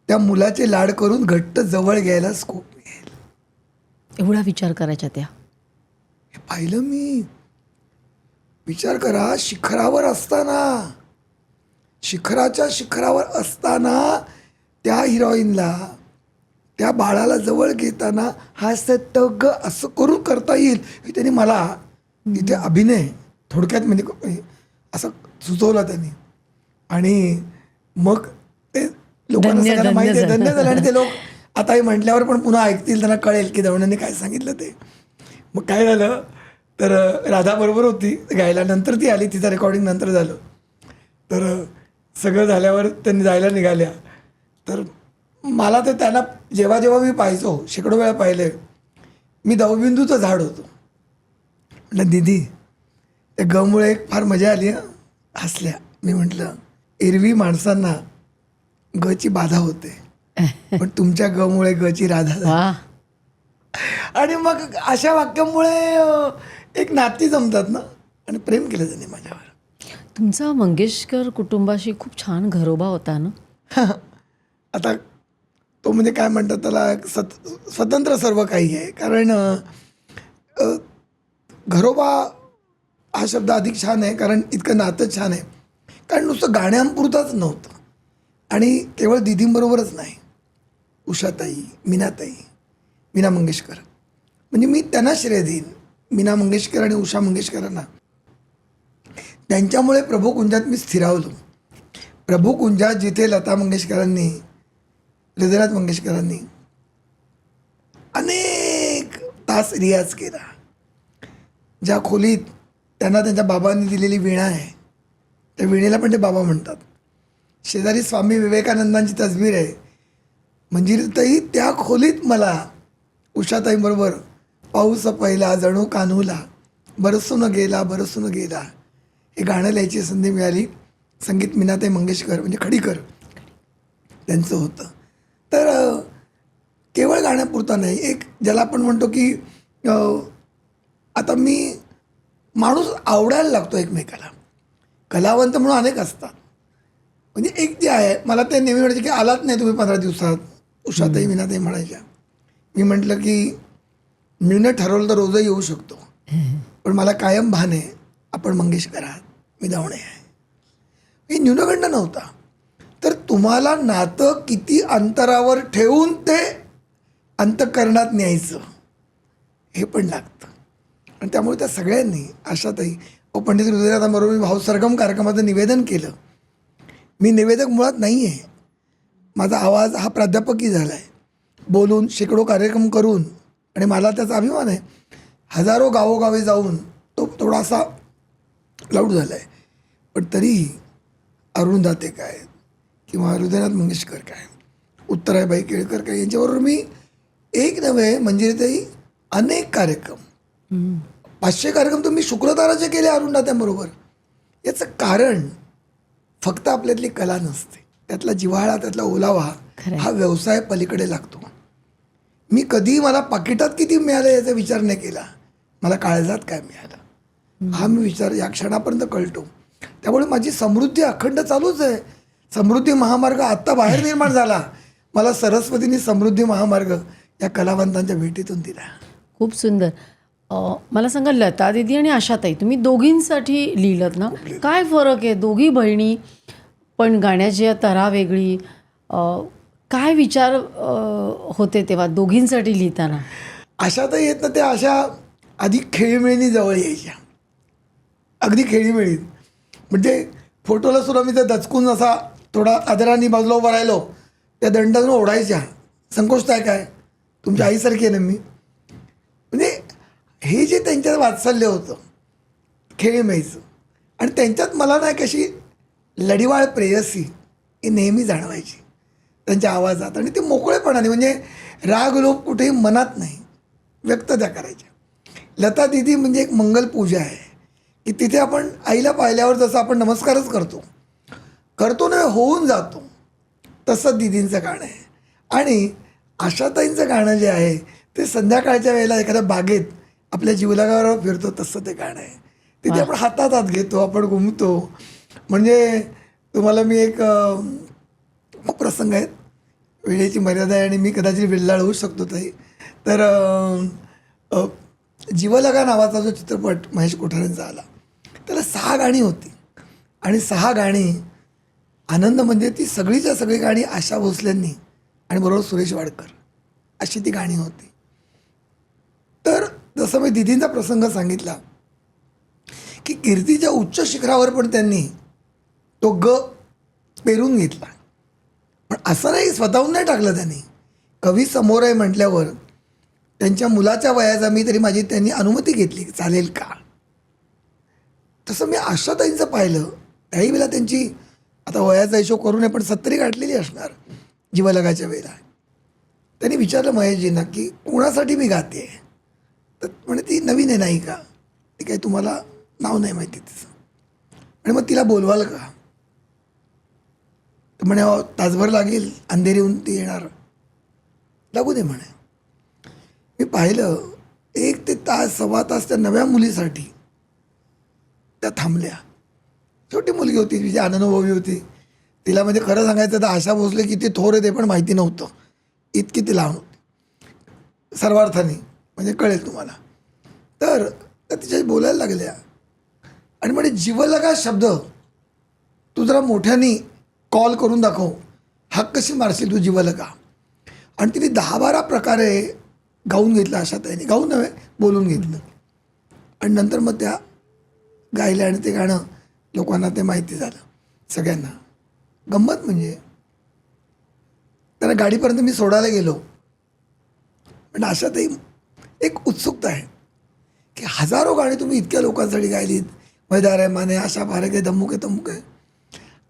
त्या मुलाचे लाड करून घट्ट जवळ घ्यायला स्कोप मिळेल. एवढा विचार करायच्या त्या. हे पाहिलं मी. विचार करा, शिखरावर असताना, शिखराच्या शिखरावर असताना त्या हिरोईनला, त्या बाळाला जवळ घेताना हसतो ग असं करून करता येईल हे त्यांनी मला इथे अभिनय थोडक्यात म्हणजे असं सुचवलं त्यांनी. आणि मग ते लोकांना धन्य- सगळ्यांना माहिती आहे, धन्य धन्य झालं. आणि ते लोक आता हे म्हटल्यावर पण पुन्हा ऐकतील, त्यांना कळेल की दवण्याने काय सांगितलं ते. मग काय झालं तर राधा बरोबर होती गायला, नंतर ती आली, तिचं रेकॉर्डिंग नंतर झालं. तर सगळं झाल्यावर त्यांनी जायला निघाल्या. तर मला तर त्यांना जेव्हा जेव्हा मी पाहायचो, शेकडो वेळा पाहिले, मी दवबिंदूचं झाड होतो. म्हटलं दीदी त्या गमुळे एक फार मजा आली हं. हसल्या. मी म्हटलं एरवी माणसांना गची बाधा होते, पण तुमच्या गमुळे गची राधा झाली. वा. आणि मग अशा वाक्यामुळे एक नाती जमतात ना, आणि प्रेम केलं त्यांनी माझ्यावर. तुमचा मंगेशकर कुटुंबाशी खूप छान घरोबा होता ना. आता तो म्हणजे काय म्हणतात त्याला, स्वतंत्र सर्व काही आहे. कारण घरोबा हा शब्द अधिक छान आहे, कारण इतकं नातं छान आहे. कारण नुसतं गाण्यांपुरताच नव्हतं, आणि केवळ दीदींबरोबरच नाही, उषाताई, मीनाताई, मीना मंगेशकर, म्हणजे मी त्यांना श्रेय देईन. मीना मंगेशकर आणि उषा मंगेशकरांना, त्यांच्यामुळे प्रभुकुंजात मी स्थिरावलो. प्रभुकुंजात जिथे लता मंगेशकरांनी, हृदयनाथ मंगेशकरांनी अनेक तास रियाज केला, ज्या खोलीत त्यांना त्यांच्या बाबांनी दिलेली वीणा आहे, त्या वीणेला पण ते बाबा म्हणतात. शेजारी स्वामी विवेकानंदांची तसबीर आहे. मंजिरीतही त्या खोलीत मला उषाताईंबरोबर पाऊस पहिला जणू कान्हूला, बरसून गेला बरसून गेला हे गाणं लिहायची संधी मिळाली. संगीत मीनाताई मंगेशकर म्हणजे खडीकर त्यांचं होतं. तर केवळ गाण्यापुरता नाही, एक ज्याला आपण म्हणतो की आता मी माणूस आवडायला लागतो एकमेकाला. कलावंत म्हणून अनेक असतात. म्हणजे एक जे आहे, मला ते नेहमी म्हणायचे की आलात नाही तुम्ही 15 दिवसात. उषाताई मीनाताई म्हणायच्या. मी म्हटलं की मी न ठरवलं तर रोजही येऊ शकतो, पण मला कायम भान आहे आपण मंगेशकर आहात, मी दावणे आहे. हे न्यूनगंड नव्हता. तर तुम्हाला नातं किती अंतरावर ठेवून ते अंतःकरणात न्यायचं हे पण लागतं. आणि त्यामुळे त्या सगळ्यांनी आशाताई पंडित हृदयनाथांबरोबर मी भावसरगम कार्यक्रमाचं निवेदन केलं. मी निवेदक मुळात नाही आहे. माझा आवाज हा प्राध्यापकी झाला आहे, बोलून शेकडो कार्यक्रम करून, आणि मला त्याचा अभिमान आहे. हजारो गावोगावी जाऊन तो थोडासा लाऊड झाला आहे, पण तरीही अरुण दाते काय किंवा हृदयनाथ मंगेशकर काय, उत्तराबाई केळकर काय, यांच्याबरोबर मी एक नव्हे मंजिरीताई अनेक कार्यक्रम, 500 कार्यक्रम तर मी शुक्रताराचे केले अरुण दात्यांबरोबर. याचं कारण फक्त आपल्यातली कला नसते, त्यातला जिव्हाळा, त्यातला ओलावा हा व्यवसाय पलीकडे लागतो. मी कधी मला पाकिटात किती मिळालं याचा विचार नाही केला, मला काळजात काय मिळालं हा मी विचार या क्षणापर्यंत कळतो. त्यामुळे माझी समृद्धी अखंड चालूच आहे. समृद्धी महामार्ग आत्ता बाहेर निर्माण झाला. मला सरस्वतींनी समृद्धी महामार्ग या कलावंतांच्या भेटीतून दिला. खूप सुंदर. मला सांगा, लता दीदी आणि आशाताई तुम्ही दोघींसाठी लिहिलत ना, काय फरक आहे? दोघी बहिणी पण गाण्याची तरा वेगळी. काय विचार होते तेव्हा दोघींसाठी लिहिताना? आशाताई येत ना त्या अशा आधी खेळीमेळीनी जवळ यायच्या, अगदी खेळीमेळीत. म्हणजे फोटोला सुद्धा मी त्या दचकून असा थोडा आदराने बाजूला उभा राहिलो, त्या दंडातून ओढायच्या. संकोचताय काय, तुमच्या आईसारखी आहे ना मी. म्हणजे हे जे त्यांच्यात वात्सल्य होतं खेळीमेळीचं, आणि त्यांच्यात मला नाही कशी लढीवाळ प्रेयसी ही नेहमी जाणवायची त्यांच्या आवाजात. आणि ते मोकळेपणाने, म्हणजे राग लोभ कुठेही मनात नाही व्यक्त त्या करायच्या. लता दीदी म्हणजे एक मंगलपूजा आहे की तिथे आपण आईला पाहिल्यावर जसं आपण नमस्कारच करतो ना, होऊन जातो, तसं दीदींचं गाणं आहे. आणि आशाताईंचं गाणं जे आहे ते संध्याकाळच्या वेळेला एखाद्या बागेत आपल्या जीवलगावर फिरतो तसं ते गाणं आहे. तिथे आपण हातात हात घेतो, आपण घुमतो. म्हणजे तुम्हाला मी एक प्रसंग आहेत, वेळेची मर्यादा आहे आणि मी कदाचित विल्लाळ होऊ शकतो ताई. तर जीवलगा नावाचा जो चित्रपट महेश कोठारेंचा आला, त्याला 6 गाणी होती. आणि 6 गाणी आनंद म्हणजे ती सगळीच्या सगळी गाणी आशा भोसलेंनी आणि बरोबर सुरेश वाडकर अशी ती गाणी होती. तर जसं मी दिदींचा प्रसंग सांगितला की कीर्तीच्या उच्च शिखरावर पण त्यांनी तो पेरून घेतला. पण असं नाही स्वतःहून नाही टाकलं त्यांनी. कवी समोर आहे म्हटल्यावर त्यांच्या मुलाच्या वयाचा मी तरी माझी त्यांनी अनुमती घेतली की चालेल का. तसं मी आशाताईंचं पाहिलं त्याही वेळेला त्यांची आता वयाचा हिशोब करू नये पण 70 गाठलेली असणार जीवलगाच्या वेळेला. त्यांनी विचारलं महेशजींना की कोणासाठी मी गाते. तर म्हणे ती नवीन आहे नाही का, ती काही तुम्हाला नाव नाही माहिती तिचं, आणि मग तिला बोलवाल का. तर म्हणे तासभर लागेल, अंधेरी होऊन ती येणार, लागू दे म्हणे. मी पाहिलं 1 ते तास 1.25 तास त्या नव्या मुलीसाठी त्या थांबल्या. छोटी मुलगी होती, तिची अनुभवी होती. तिला म्हणजे खरं सांगायचं तर आशा भोसले किती थोर आहे ते पण माहिती नव्हतं, इतकी ती लहान होती सर्वार्थाने, म्हणजे कळेल तुम्हाला. तर त्या तिच्याशी बोलायला लागल्या आणि म्हणे जीवलगा शब्द तू जरा मोठ्याने कॉल करून दाखव, हाक कशी मारशील तू जीवलगा. आणि तिने 10-12 प्रकारे गाऊन घेतलं आशाताईने, गाऊन नव्हे बोलून घेतलं. आणि नंतर मग त्या गायल्या आणि ते गाणं लोकांना ते माहिती झालं सगळ्यांना. गंमत म्हणजे त्यांना गाडीपर्यंत मी सोडायला गेलो, पण आशाताई एक उत्सुकता आहे की हजारो गाणी तुम्ही इतक्या लोकांसाठी गायलीत, मैदार आहे माने, आशा भारक आहे, धम्मुक आहे तमुक आहे,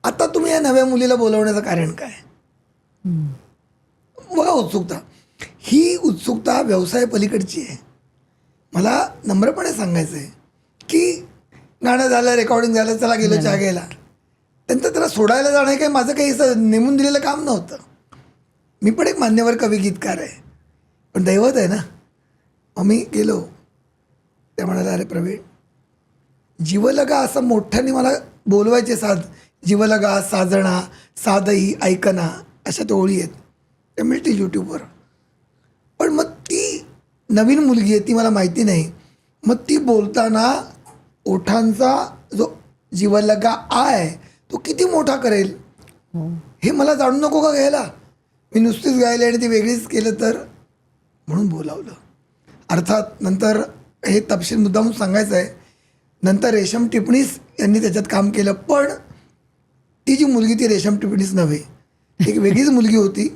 आता तुम्ही या नव्या मुलीला बोलवण्याचं कारण काय. बघा उत्सुकता, ही उत्सुकता व्यवसाय पलीकडची आहे. मला नम्रपणे सांगायचं आहे की गाणं झालं, रेकॉर्डिंग झालं, चला गेलो चहा घ्यायला, त्यांचं त्याला सोडायला जाणं हे काही माझं काही असं नेमून दिलेलं काम नव्हतं. मी पण एक मान्यवर कवी गीतकार आहे, पण दैवत आहे ना, आम्ही गेलो. त्या म्हणाल्या, अरे प्रवीण, जीवलगा असं मोठ्याने मला बोलवायचे साध. जीवलगा, साजणा, साधही, ऐकना, अशा त्या ओळी आहेत, त्या मिळतील यूट्यूबवर. पण मग ती नवीन मुलगी आहे, ती मला माहिती नाही. मग ती बोलताना ओठांचा जो जीवलगा आहे तो किती मोठा करेल हे मला जाणू नको का घ्यायला. मी नुसतीच गायली आणि ती वेगळीच केलं तर, म्हणून बोलावलं. अर्थात नंतर हे तपशील मुद्दामून सांगायचं आहे, नंतर रेशम टिपणीस यांनी त्याच्यात काम केलं. पण ती जी मुलगी ती रेशम टिपणीस नव्हे, एक वेगळीच मुलगी होती.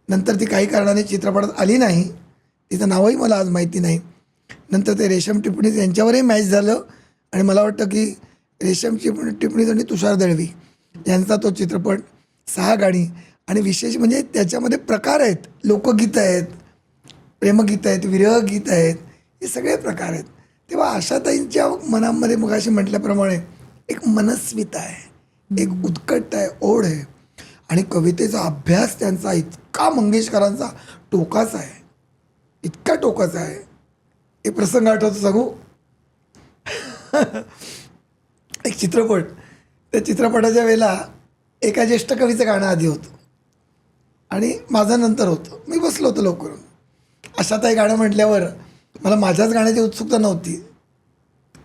नंतर ती काही कारणाने चित्रपटात आली नाही, तिचं नावही मला आज माहिती नाही. नंतर ते रेशम टिपणीस यांच्यावरही मॅच झालं आणि मला वाटतं की रेशम टिपणीस आणि तुषार दळवी यांचा तो चित्रपट, 6 गाणी, आणि विशेष म्हणजे त्याच्यामध्ये प्रकार आहेत. लोकगीतं आहेत, प्रेमगीतं आहेत, विरहगीत आहेत, हे सगळे प्रकार आहेत. तेव्हा आशाताईंच्या मनामध्ये मगाशी म्हटल्याप्रमाणे एक मनस्विता आहे, एक उत्कटता आहे, ओढ आहे. आणि कवितेचा अभ्यास त्यांचा इतका मंगेशकरांचा टोकाचा आहे, इतका टोकाचा आहे. एक प्रसंग आठवतो, सांगू. एक चित्रपट, त्या चित्रपटाच्या वेळेला एका ज्येष्ठ कवीचं गाणं आधी होतं आणि माझं नंतर होतं. मी बसलो होतो लवकर. आशाताई गाणं म्हटल्यावर मला माझ्याच गाण्याची उत्सुकता नव्हती,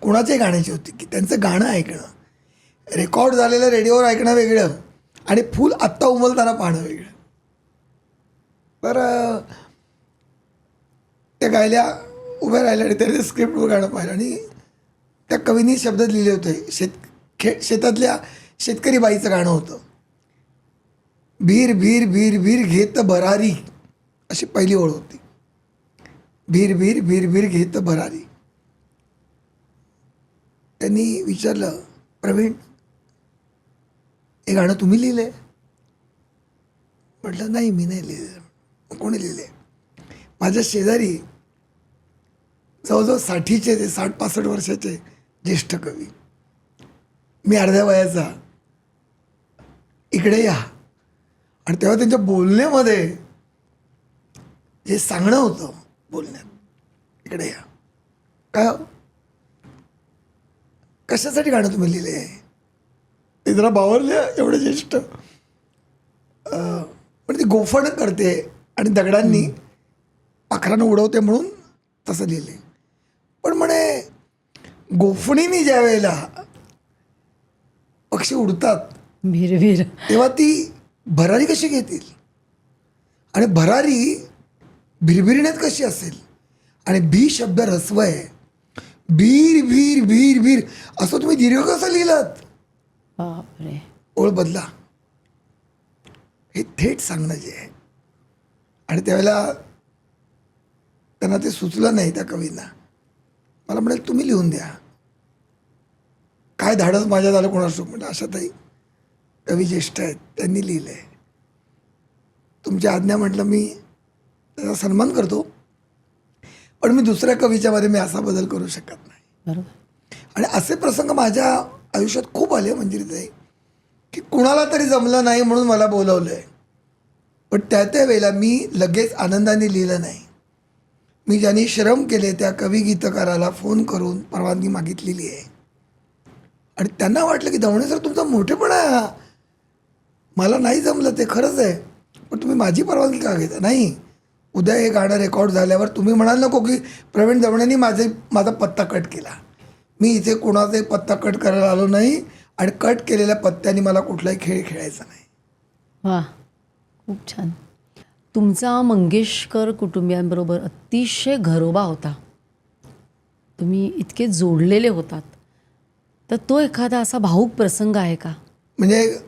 कोणाच्याही गाण्याची होती, की त्यांचं गाणं ऐकणं, रेकॉर्ड झालेलं रेडिओवर ऐकणं वेगळं आणि फुल आत्ता उमलताना पाहणं वेगळं. तर त्या गायल्या, उभ्या राहिल्या आणि त्याने स्क्रिप्टवर गाणं पाहिलं आणि त्या कवींनी शब्द लिहिले होते. शेतातल्या शेतकरी बाईचं गाणं होतं. भीर भीर भीर भीर घेत भरारी, अशी पहिली ओळ होती. भीर भीर भीर भीर घेत भरारी. त्यांनी विचारलं, प्रवीण, हे गाणं तुम्ही लिहिलं आहे? म्हटलं, नाही, मी नाही लिहिलं. कोणी लिहिले? माझ्या शेजारी जवळजवळ 60चे ते 60-65 वर्षाचे ज्येष्ठ कवी, मी अर्ध्या वयाचा, इकडे या. आणि तेव्हा त्यांच्या बोलण्यामध्ये जे सांगणं होतं बोलण्यात, इकडे या. काय हो? कशासाठी गाणं तुम्ही लिहिले आहे? ते जरा बावरले एवढे ज्येष्ठ. पण ती गोफण करते आणि दगडांनी पाखरानं उडवते म्हणून तसं लिहिले. पण म्हणे गोफणीने ज्या वेळेला पक्षी उडतात भिरभिर, तेव्हा ती भरारी कशी घेतील आणि भरारी भिरभिरण्यात कशी असेल. आणि भी शब्द ऱ्हस्व आहे. भीर भीर भीर भीर असं तुम्ही दीर्घ कसं लिहिलात? बापरे. ओळ बदला, हे थेट सांगणं जे आहे. आणि त्यावेळेला त्यांना ते सुचलं नाही त्या कवींना. मला म्हणाल, तुम्ही लिहून द्या. काय धाडस माझ्या झालं कोणास म्हटलं. आशाताई कवी ज्येष्ठ आहेत, त्यांनी लिहिलं आहे, तुमची आज्ञा. म्हटलं, मी त्याचा सन्मान करतो, पण मी दुसऱ्या कवीच्यामध्ये मी असा बदल करू शकत नाही. बरोबर. आणि असे प्रसंग माझ्या आयुष्यात खूप आले मंजिरीताई, की कुणाला तरी जमलं नाही म्हणून मला बोलवलं आहे. पण त्या वेळेला मी लगेच आनंदाने लिहिलं नाही. मी ज्यांनी श्रम केले त्या कवी गीतकाराला फोन करून परवानगी मागितलेली आहे. आणि त्यांना वाटलं की दवणे सर, तुमचा मोठेपणा आहे हा, मला नाही जमलं ते खरंच आहे, पण तुम्ही माझी परवानगी का घेता? नाही, उद्या हे गाणं रेकॉर्ड झाल्यावर तुम्ही म्हणाल नको की प्रवीण दवणेंनी माझा पत्ता कट केला. मी इथे कोणाचाही पत्ता कट करायला आलो नाही आणि कट केलेल्या पत्त्याने मला कुठलाही खेळ खेळायचा नाही. वा, खूप छान. तुमचा मंगेशकर कुटुंबियांबरोबर अतिशय घरोबा होता, तुम्ही इतके जोडलेले होतात. तर तो एखादा असा भावूक प्रसंग आहे का? म्हणजे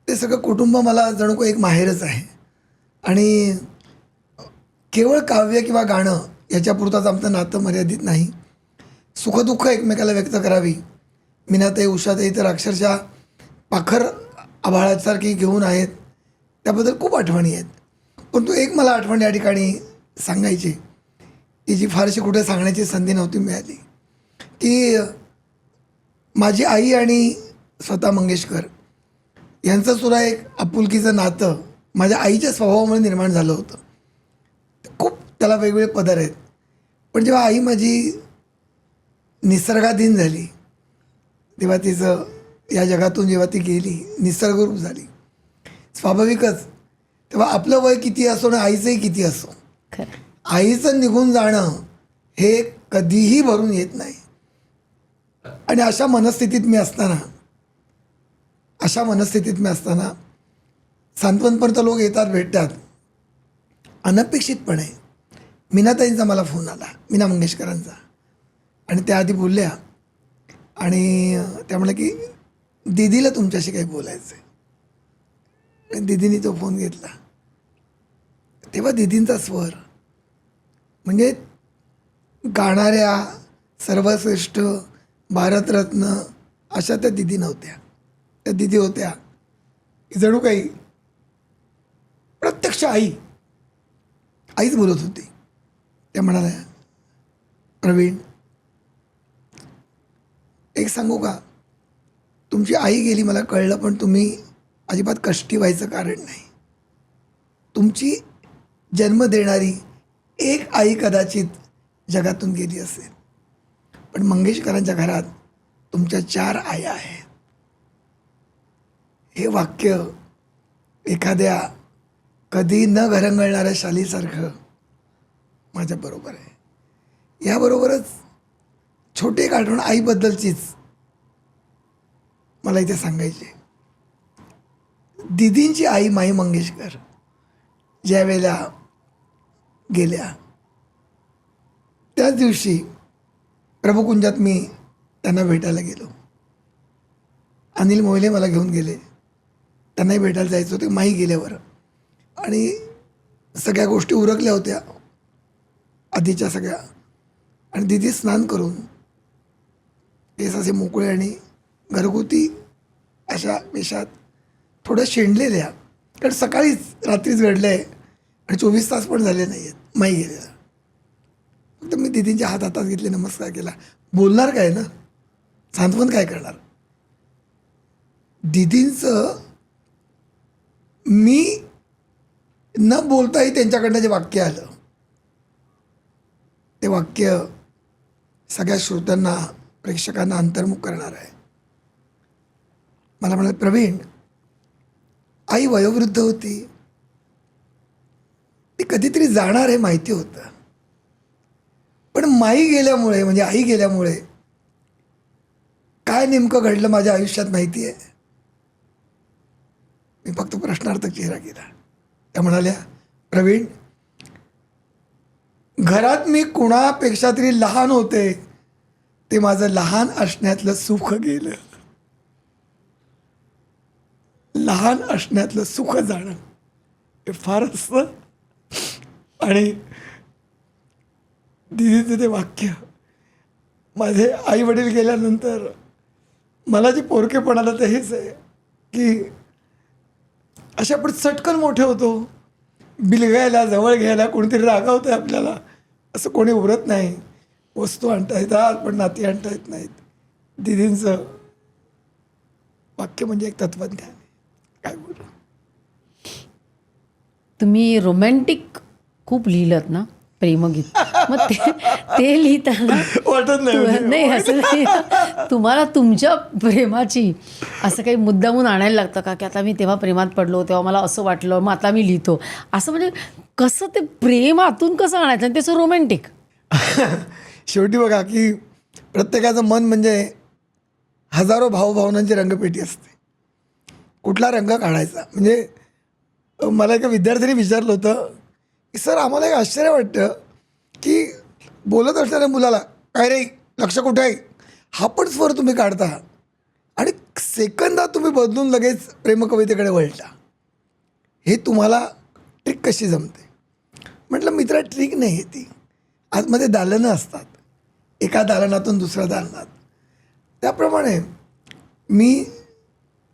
ते सगळं कुटुंब मला जणू काही एक माहेरच आहे. आणि केवळ काव्य किंवा गाणं याच्यापुरताच आमचं नातं मर्यादित नाही. सुखदुःख एकमेकाला व्यक्त करावी. मीनाताई, उषाताई तर अक्षरशः पाखर आभाळासारखी घेऊन आहेत, त्याबद्दल खूप आठवणी आहेत. पण तो एक मला आठवण या ठिकाणी सांगायची, की जी फारशी कुठे सांगण्याची संधी नव्हती मिळाली, की माझी आई आणि स्वतः मंगेशकर यांचंसुद्धा एक आपुलकीचं नातं माझ्या आईच्या स्वभावामुळे निर्माण झालं होतं. खूप त्याला वेगवेगळे पदर आहेत. पण जेव्हा आई माझी निसर्गाधीन झाली, तेव्हा तिचं या जगातून जेव्हा ती गेली, निसर्गरूप झाली, स्वाभाविकच तेव्हा आपलं वय किती असो आणि आईचंही किती असो, खरं. आईचं निघून जाणं हे कधीही भरून येत नाही. आणि अशा मनस्थितीत मी असताना सांत्वनपर्यंत लोक येतात, भेटतात. अनपेक्षितपणे मीनाताईंचा मला फोन आला, मीना मंगेशकरांचा, आणि त्या आधी बोलल्या आणि त्या म्हणल्या की दीदीला तुमच्याशी काही बोलायचं आहे. आणि दीदीने तो फोन घेतला. तेव्हा दीदींचा स्वर म्हणजे गाणाऱ्या सर्वश्रेष्ठ भारतरत्न अशा त्या दीदी नव्हत्या. त्या दीदी होत्या की जणू काही प्रत्यक्ष आईच बोलत होती. त्या म्हणाल्या, प्रवीण, एक सांगू का, तुमची आई गेली मला कळलं, पण तुम्ही अजिबात कष्टी व्हायचं कारण नाही. तुमची जन्म देणारी एक आई कदाचित जगातून गेली असेल, पण मंगेशकरांच्या घरात तुमच्या 4 आया आहेत. हे वाक्य एखाद्या कधी न घरंगळणाऱ्या शालीसारखं माझ्याबरोबर आहे. याबरोबरच छोटे एक आठवण आईबद्दलचीच मला इथे सांगायची. दीदींची आई माई मंगेशकर ज्या वेळेला गेल्या, त्याच दिवशी प्रभुकुंजात मी त्यांना भेटायला गेलो. अनिल मोहिले मला घेऊन गेले. त्यांनाही भेटायला जायचं होतं माई गेल्यावर, आणि सगळ्या गोष्टी उरकल्या होत्या आधीच्या सगळ्या. आणि दीदी स्नान करून केस असे मोकळे आणि घरगुती अशा वेशात थोड्या शेंडलेल्या, कारण सकाळीच रात्रीच घडलं आहे आणि 24 तास पण झाले नाही आहेत माई गेलेला. फक्त मी दीदींचे हातात घेतले, नमस्कार केला. बोलणार काय ना, सांत्वन काय करणार. दीदींचं मी न बोलताही त्यांच्याकडनं जे वाक्य आलं, ते वाक्य सगळ्या श्रोत्यांना, प्रेक्षकांना अंतर्मुख करणार आहे. मला म्हणाले, प्रवीण, आई वयोवृद्ध होती, ती कधीतरी जाणार हे माहिती होतं, पण माई गेल्यामुळे, म्हणजे आई गेल्यामुळे काय नेमकं घडलं माझ्या आयुष्यात माहिती आहे. मी फक्त प्रश्नार्थक चेहरा केला. त्या म्हणाल्या, प्रवीण, घरात मी कुणापेक्षा तरी लहान होते, ते माझं लहान असण्यातलं सुख गेलं. लहान असण्यातलं सुख जाणं हे फार असतं. आणि दीदीचं ते वाक्य, माझे आई वडील गेल्यानंतर मला जे पोरकेपण आलं ते हेच आहे की अशा आपण चटकन मोठे होतो, बिलगायला, जवळ घ्यायला कोणीतरी रागावतं आहे आपल्याला, असं कोणी उरत नाही. वस्तू आणता येतात पण नाती आणता येत नाहीत. दीदींचं वाक्य म्हणजे एक तत्वज्ञान. काय बोलू. तुम्ही रोमॅन्टिक खूप लिहिलत ना प्रेमगीत, मग ते लिहिताना वाटत नाही नाही असं नाही, तुम्हाला तुमच्या प्रेमाची असं काही मुद्दामून आणायला लागतं का, की आता मी तेव्हा प्रेमात पडलो, तेव्हा मला असं वाटलं, मग आता मी लिहितो असं, म्हणजे कसं ते प्रेम आतून कसं आणायचं आणि त्याचं रोमॅन्टिक. शेवटी बघा की प्रत्येकाचं मन म्हणजे हजारो भावभावनांची रंगपेटी असते. कुठला रंग काढायचा, म्हणजे मला एका विद्यार्थ्यांनी विचारलं होतं की सर, आम्हाला एक आश्चर्य वाटतं की बोलत असणाऱ्या मुलाला, काय रे, लक्ष कुठे आहे, हा पण स्वर तुम्ही काढता आणि सेकंदात तुम्ही बदलून लगेच प्रेमकवितेकडे वळता. हे तुम्हाला ट्रिक कशी जमते. म्हटलं, मित्रा, ट्रिक नाही आहे ती. आतमध्ये दालनं असतात, एका दालनातून दुसऱ्या दालनात. त्याप्रमाणे मी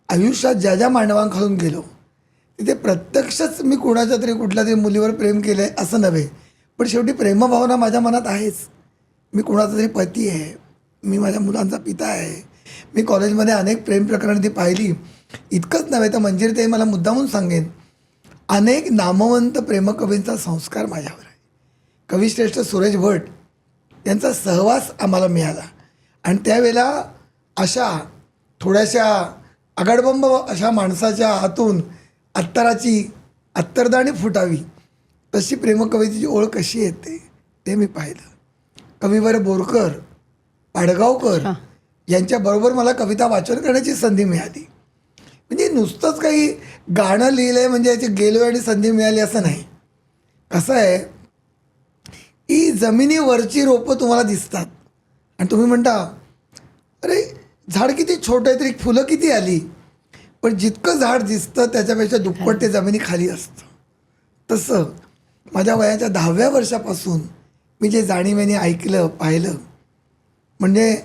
आयुष्यात ज्या ज्या मांडवांखालून गेलो तिथे प्रत्यक्षच मी कोणाच्या तरी कुठल्या तरी मुलीवर प्रेम केलं आहे असं नव्हे, पण शेवटी प्रेमभावना माझ्या मनात आहेच. मी कोणाचा तरी पती आहे, मी माझ्या मुलांचा पिता आहे. मी कॉलेजमध्ये अनेक प्रेम प्रकरणं ती पाहिली. इतकंच नव्हे तर मंजिरीताई मला मुद्दामून सांगेन, अनेक नामवंत प्रेमकवींचा संस्कार माझ्यावर आहे. कविश्रेष्ठ सुरेश भट यांचा सहवास आम्हाला मिळाला. आणि त्यावेळेला अशा थोड्याशा आगडबंब अशा माणसाच्या हातून अत्तरदाणी फुटावी तशी प्रेमकवितेची ओळ कशी येते ते मी पाहिलं. कविवर बोरकर, पाडगावकर यांच्याबरोबर मला कविता वाचन करण्याची संधी मिळाली. म्हणजे नुसतंच काही गाणं लिहिलं आहे म्हणजे याची गेलो आणि संधी मिळाली असं नाही. कसं आहे की जमिनीवरची रोपं तुम्हाला दिसतात आणि तुम्ही म्हणता अरे झाड किती छोटं आहे तरी फुलं किती आली, पण जितकं झाड दिसतं त्याच्यापेक्षा दुप्पट ते जमिनीखाली असतं. तसं माझ्या वयाच्या 10व्या वर्षापासून मी जे जाणीवेने ऐकलं पाहिलं, म्हणजे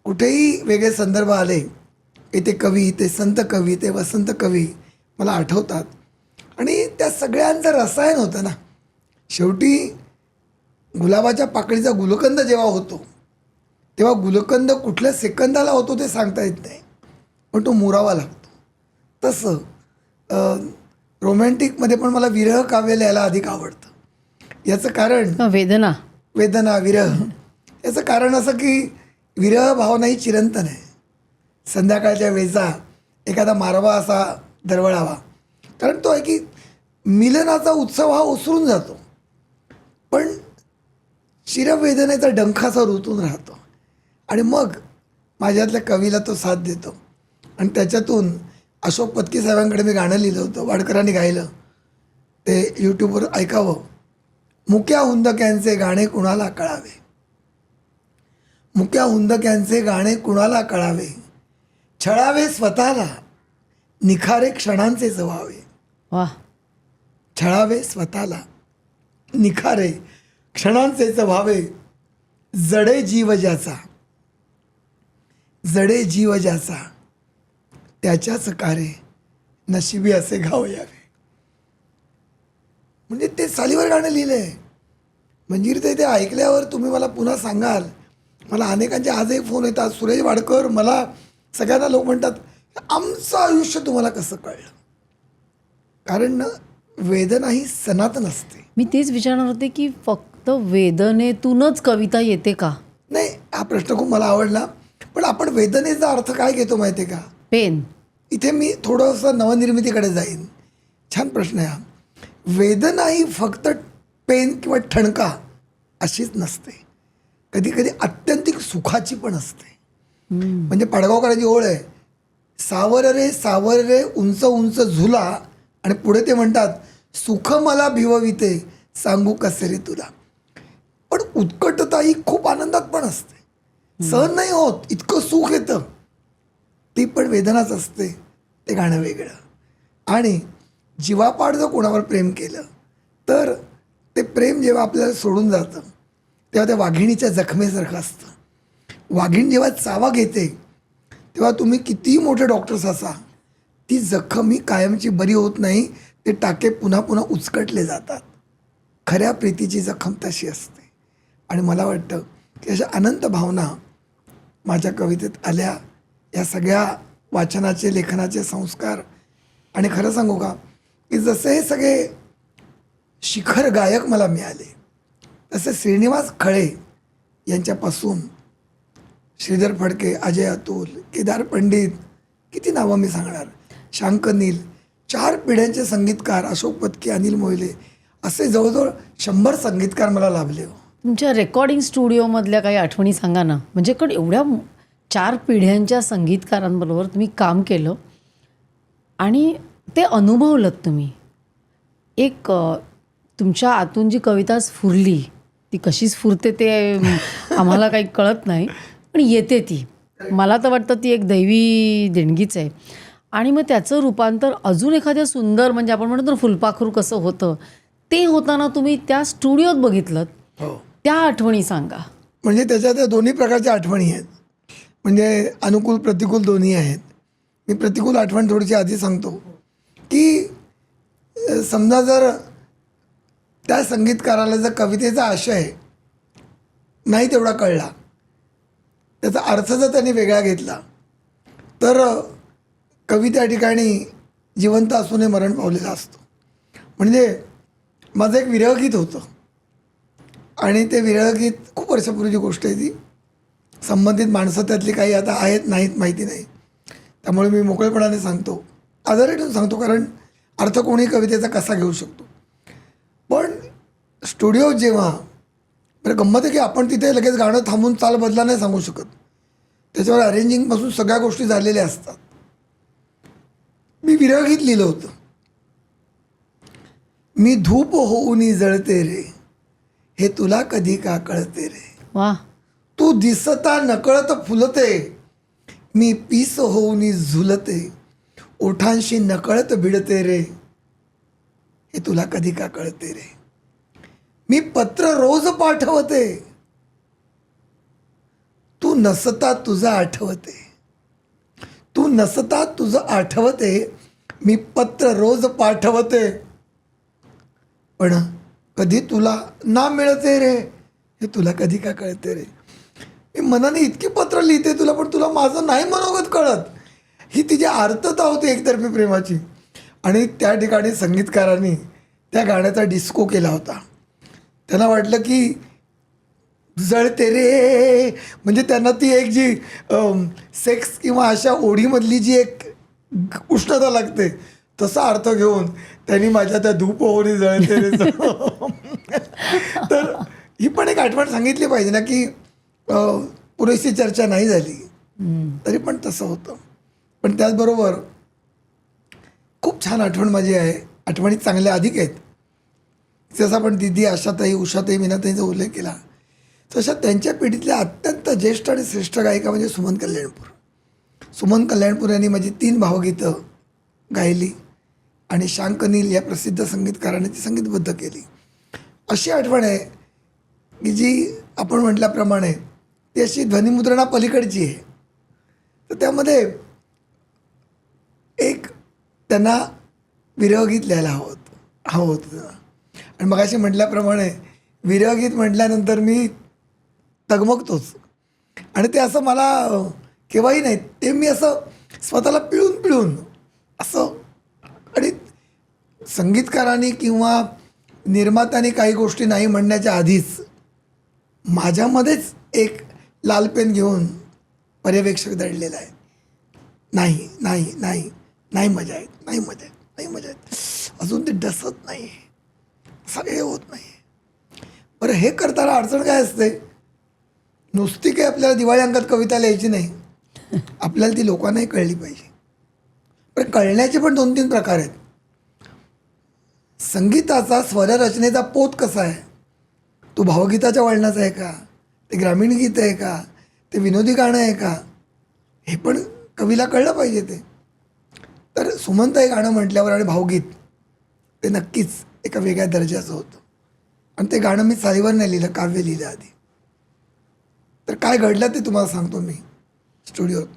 कुठेही वेगळे संदर्भ आले ते कवी, ते संत कवी, ते वसंत कवी मला आठवतात. आणि त्या सगळ्यांचं रसायन होतं ना. शेवटी गुलाबाच्या पाकळीचा गुलकंद जेव्हा होतो तेव्हा गुलकंद कुठल्या सेकंदाला होतो ते सांगता येत नाही, पण तो मुरावा लागतो. तसं रोमॅन्टिकमध्ये पण मला विरह काव्य लिहायला अधिक आवडतं. याचं कारण वेदना विरह. याचं कारण असं की विरह भावना ही चिरंतन आहे. संध्याकाळच्या वेळचा एखादा मारवा असा दरवळावा, कारण तो आहे की मिलनाचा उत्सव हा ओसरून जातो पण चिरवेदनेचा डंखाचा ऋतून राहतो. आणि मग माझ्यातल्या कवीला तो साथ देतो. आणि त्याच्यातून अशोक पत्की साहेबांकडे मी गाणं लिहिलं होतं, वाडकरांनी गायलं, ते यूट्यूबवर ऐकावं. मुक्या हुंदक्यांचे गाणे कुणाला कळावे, मुक्या हुंदक्यांचे गाणे कुणाला कळावे, छळावे स्वतःला निखारे क्षणांचे जवावे. वा. छळावे स्वतःला निखारे क्षणांचे व्हावे, जडे जीव ज्याचा त्याच्याच कारे नशिबी असे घाव यावे. म्हणजे ते सालीवर गाणं लिहिलं आहे. मंजिरी ते ऐकल्यावर तुम्ही मला पुन्हा सांगाल. मला अनेकांचे आजही फोन येतात, सुरेश वाडकर, मला सगळ्यांना लोक म्हणतात आमचं आयुष्य तुम्हाला कसं कळलं. कारण ना वेदना ही सनातन असते. मी तेच विचारणार होते की फक्त वेदनेतूनच कविता येते का? नाही, हा प्रश्न खूप मला आवडला. पण आपण वेदनेचा अर्थ काय घेतो माहिती आहे का? पेन. इथे मी थोडंसं नवनिर्मितीकडे जाईन. छान प्रश्न आहे हा. वेदना ही फक्त पेन किंवा ठणका अशीच नसते, कधी कधी आत्यंतिक सुखाची पण असते. म्हणजे पाडगावकरांची ओळ आहे, सावर रे उंच उंच झुला, आणि पुढे ते म्हणतात सुख मला भिवविते सांगू कसे रे तुला. पण उत्कटता ही खूप आनंदात पण असते, सहन नाही होत इतकं सुख येतं, ती पण वेदनाच असते. ते गाणं वेगळं. आणि जीवापाड जर कोणावर प्रेम केलं तर ते प्रेम जेव्हा आपल्याला सोडून जातं तेव्हा त्या वाघिणीच्या जखमेसारखं असतं. वाघीण जेव्हा चावा घेते तेव्हा तुम्ही कितीही मोठे डॉक्टर्स असा, ती जखम ही कायमची बरी होत नाही, ते टाके पुन्हा पुन्हा उचकटले जातात. खऱ्या प्रीतीची जखम तशी असते. आणि मला वाटतं की अशा अनंत भावना माझ्या कवितेत आल्या. या सगळ्या वाचनाचे, लेखनाचे संस्कार. आणि खरं सांगू का की जसे हे सगळे शिखर गायक मला मिळाले तसे श्रीनिवास खळे यांच्यापासून श्रीधर फडके, अजय अतुल, केदार पंडित, किती नावं मी सांगणार, शांकनील, 4 पिढ्यांचे संगीतकार, अशोक पत्की, अनिल मोहिले, असे जवळजवळ 100 संगीतकार मला लाभले. तुमच्या रेकॉर्डिंग स्टुडिओमधल्या काही आठवणी सांगा ना. म्हणजे एवढ्या 4 पिढ्यांच्या संगीतकारांबरोबर तुम्ही काम केलं आणि ते अनुभवलंत तुम्ही. एक तुमच्या आतून जी कविता स्फुरली, ती कशी स्फुरते ते आम्हाला काही कळत नाही, पण येते ती. मला तर वाटतं ती एक दैवी देणगीच आहे. आणि मग त्याचं रूपांतर अजून एखाद्या सुंदर, म्हणजे आपण म्हणतो ना फुलपाखरू कसं होतं, ते होताना तुम्ही त्या स्टुडिओत बघितलं. हो, त्या आठवणी सांगा. म्हणजे त्याच्यात दोन्ही प्रकारच्या आठवणी आहेत. म्हणजे अनुकूल प्रतिकूल दोन्ही आहेत. मी प्रतिकूल आठवण थोडीशी आधी सांगतो की समजा जर त्या संगीतकाराला जर कवितेचा आशय नाही तेवढा कळला, त्याचा अर्थ जर त्यांनी वेगळा घेतला, तर कवी त्या ठिकाणी जिवंत असूनही मरण पावलेला असतो. म्हणजे माझं एक विरहगीत होतं, आणि ते विरह गीत खूप वर्षापूर्वीची गोष्ट आहे ती. संबंधित माणसं त्यातली काही आता आहेत नाहीत माहिती नाही, त्यामुळे मी मोकळेपणाने सांगतो, आदर ठेवून सांगतो, कारण अर्थ कोणी कवितेचा कसा घेऊ शकतो. पण स्टुडिओ जेव्हा बरं गंमत आहे की आपण तिथे लगेच गाणं थांबून चाल बदला नाही सांगू शकत, त्याच्यावर अरेंजिंगपासून सगळ्या गोष्टी झालेल्या असतात. मी विरहगीत लिहिलं होतं, मी धूप होऊन जळते रे, हे तुला कधी का कळते रे, वा. तू दिसता नकळत फुलते, मी पीस होऊन झुलते, ओठांशी नकळत भिडते रे, हे तुला कधी का कळते रे, मी पत्र रोज पाठवते, तू नसता तुझं आठवते, तू नसता तुझं आठवते, मी पत्र रोज पाठवते, पण कधी तुला ना मिळते रे, हे तुला कधी का कळते रे, मी मनाने इतकी पत्र लिहिते तुला, पण तुला माझं नाही मनोगत कळत. ही तिची आर्तता होती एकतर्फी प्रेमाची. आणि त्या ठिकाणी संगीतकारांनी त्या गाण्याचा डिस्को केला होता. त्यांना वाटलं की जळते रे म्हणजे त्यांना ती एक जी सेक्स किंवा अशा ओढीमधली जी एक उष्णता लागते तसा अर्थ घेऊन त्यांनी माझ्या त्या धूप ओढी जळते रे तर ही पण एक आठवण सांगितली पाहिजे ना की पुरेशी चर्चा नाही झाली तरी पण तसं होतं. पण त्याचबरोबर खूप छान आठवण माझी आहे. आठवणी चांगल्या अधिक आहेत. जसं आपण दिदी, आशाताई, उषाताई, मीनाताईंचा उल्लेख केला तशा त्यांच्या पिढीतल्या अत्यंत ज्येष्ठ आणि श्रेष्ठ गायिका म्हणजे सुमन कल्याणपूर. सुमन कल्याणपूर यांनी माझी 3 भावगीतं गायली आणि शांकनील या प्रसिद्ध संगीतकाराने ती संगीतबद्ध केली. अशी आठवण आहे की जी आपण म्हटल्याप्रमाणे ती अशी ध्वनिमुद्रणा पलीकडची आहे. तर त्यामध्ये एक त्यांना विरहगीत लिहायला हवं होतं. आणि मगाशी म्हटल्याप्रमाणे विरहगीत म्हटल्यानंतर मी तगमगतोच. आणि ते असं मला केव्हाही नाही, ते मी असं स्वतःला पिळून असं. आणि संगीतकारांनी किंवा निर्मात्याने काही गोष्टी नाही म्हणण्याच्या आधीच माझ्यामध्येच एक लाल पेन घेऊन पर्यवेक्षक दडलेला आहे. नाही नाही नाही नाही मजा येत, नाही मजा येत, नाही मजा येत, अजून ते डसत नाही, सगळे होत नाही. बरं हे करताना अडचण काय असते, नुसती काही आपल्याला दिवाळी अंकात कविता लिहायची नाही, आपल्याला ती लोकांनाही कळली पाहिजे. पण कळण्याचे पण 2-3 प्रकार आहेत. संगीताचा स्वररचनेचा पोत कसा आहे, तो भावगीताच्या वळणाचा आहे का, ते ग्रामीण गीत आहे का, ते विनोदी गाणं आहे का, हे पण कवीला कळलं पाहिजे. ते तर सुमनताई गाणं म्हटल्यावर आणि भावगीत ते नक्कीच एका वेगळ्या दर्जाचं होतं. आणि ते गाणं मी चालीवर नाही लिहिलं, काव्य लिहिलं आधी. तर काय घडलं ते तुम्हाला सांगतो मी स्टुडिओत.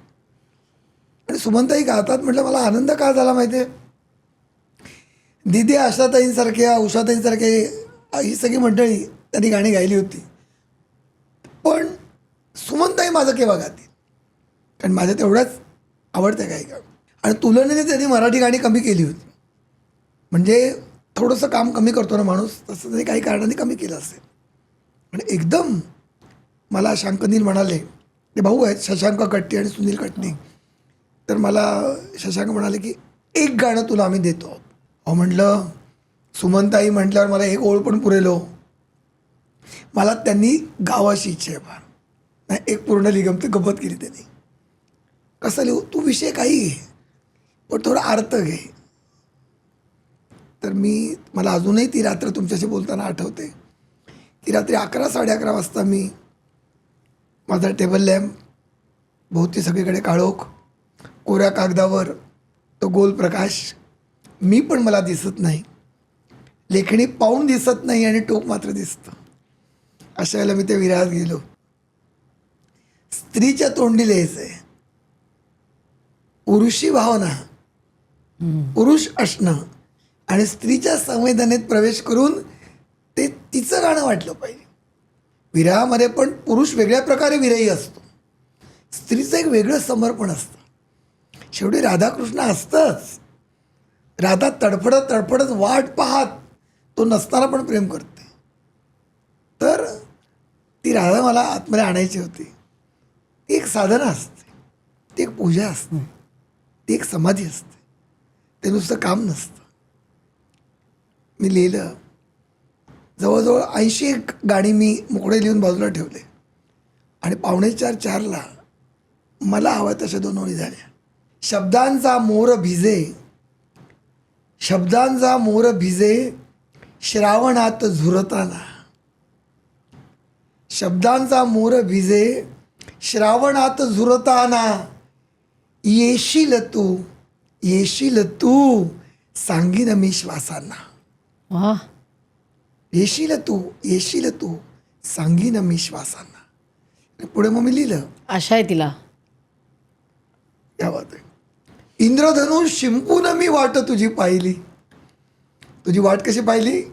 आणि सुमनताई गातात म्हटलं मला आनंद का झाला माहिती आहे. दिदी, आशाताईंसारख्या, उषाताईंसारखे ही सगळी मंडळी त्यांनी गाणी गायली होती. पण सुमनताई माझं केव्हा गातील, कारण माझ्या तेवढ्याच आवडत्या गायिका. आणि तुलनेने त्यांनी मराठी गाणी कमी केली होती. म्हणजे थोडंसं काम कमी करतो ना माणूस, तसं त्यांनी काही कारणाने कमी केलं असेल. आणि एकदम मला शांकनील म्हणाले, ते भाऊ आहेत शशांक कट्टी आणि सुनील कट्टी. तर मला शशांक म्हणाले की एक गाणं तुला आम्ही देतो. अहो म्हटलं सुमनताई म्हटल्यावर मला एक ओळ पण पुरेल हो. मला त्यांनी गावाशी इच्छा आहे फार. नाही, एक पूर्ण लिगम गंमत केली त्यांनी. कसं लिहू, तू विषय काही घे पण थोडा अर्थ घे. तर मला अजूनही ती रात्र तुमच्याशी बोलताना आठवते. ती रात्री 11-11:30 वाजता मी माझा टेबल लॅम्प, भोवती सगळीकडे काळोख, कोऱ्या कागदावर तो गोल प्रकाश, मी पण मला दिसत नाही, लेखणी पाहून दिसत नाही आणि टोक मात्र दिसतं. अशा वेळेला मी त्या विरहात गेलो. स्त्रीच्या तोंडी लिहायचं आहे, पुरुषी भावना, पुरुष असणं आणि स्त्रीच्या संवेदनेत प्रवेश करून ते तिचं गाणं वाटलं पाहिजे. विरहामध्ये पण पुरुष वेगळ्या प्रकारे विरही असतो, स्त्रीचं एक वेगळं समर्पण असतं. शेवटी राधाकृष्ण असतंच. राधा तडफडत वाट पाहत तो नसताना पण प्रेम करते. तर राधा मला आतमध्ये आणायची होती. ती एक साधना असते, ती एक पूजा असते, ती एक समाधी असते, ते नुसतं काम नसतं. मी लिहिलं जवळजवळ 80 गाणी मी मोकळे लिहून बाजूला ठेवले आणि 3:45-4ला मला हव्या तशा 2 ओळी झाल्या. शब्दांचा मोर भिजे, शब्दांचा मोर भिजे श्रावणात झुरताना. शब्दांचा मोर भिजे श्रावणात झुरताना. येशील तू सांगीन मी श्वासांना. वा, येशील तू सांगीन मी श्वासांना. पुढे मग मी लिहिलं, आशा आहे तिला. या बात आहे. इंद्रधनु शिंपून मी वाट तुझी पाहिली. तुझी वाट कशी पाहिली?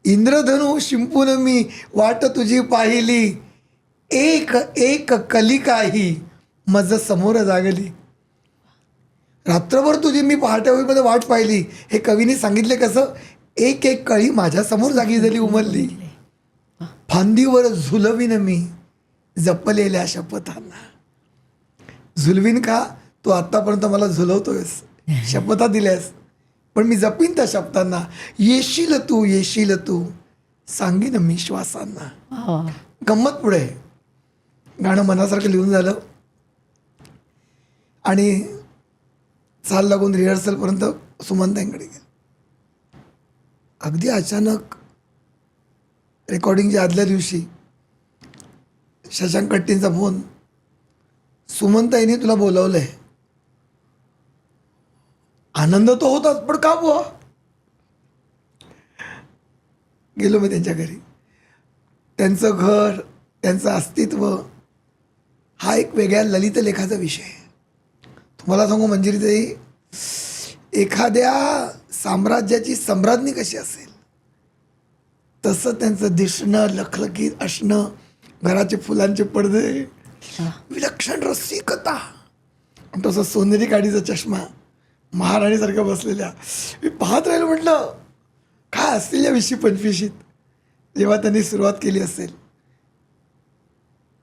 इंद्रधनु शिंपून मी वाट तुझी पाहिली. एक एक कलिकाही मज समोर जागली. रात्रभर तुझी मी पहाटे होईमध्ये वाट पाहिली. हे कवीने सांगितले कसं? एक एक कळी माझ्यासमोर जागी झाली, उमलली. फांदीवर झुलवीन मी जपलेल्या शपथांना. झुलवीन का? तू आत्तापर्यंत मला झुलवतोयस, शपथा दिल्यास, पण मी जपीन त्या शब्दांना. येशील तू सांगीन मी श्वासांना. वा, गंमत पुढे. गाणं मनासारखं लिहून झालं आणि चाल लागून रिहर्सलपर्यंत सुमनताईंकडे गेलं. अगदी अचानक रेकॉर्डिंगच्या आदल्या दिवशी शशांक कट्टींचा फोन, सुमनताईंनी तुला बोलावलं आहे. आनंद तो होताच, पण का बुवा? गेलो मी त्यांच्या घरी. त्यांचं घर, त्यांचं अस्तित्व हा एक वेगळ्या ललित लेखाचा विषय आहे. तुम्हाला सांगू मंजिरीताई, एखाद्या साम्राज्याची सम्राज्ञी कशी असेल तसं त्यांचं दिसणं, लखलखीत असणं, घराचे फुलांचे पडदे, विलक्षण रसिकता, आणि तसं सोनेरी काडीचा चष्मा, महाराणीसारख्या बसलेल्या. मी पाहत राहिलो, म्हटलं काय असतील या 20-25 जेव्हा त्यांनी सुरुवात केली असेल.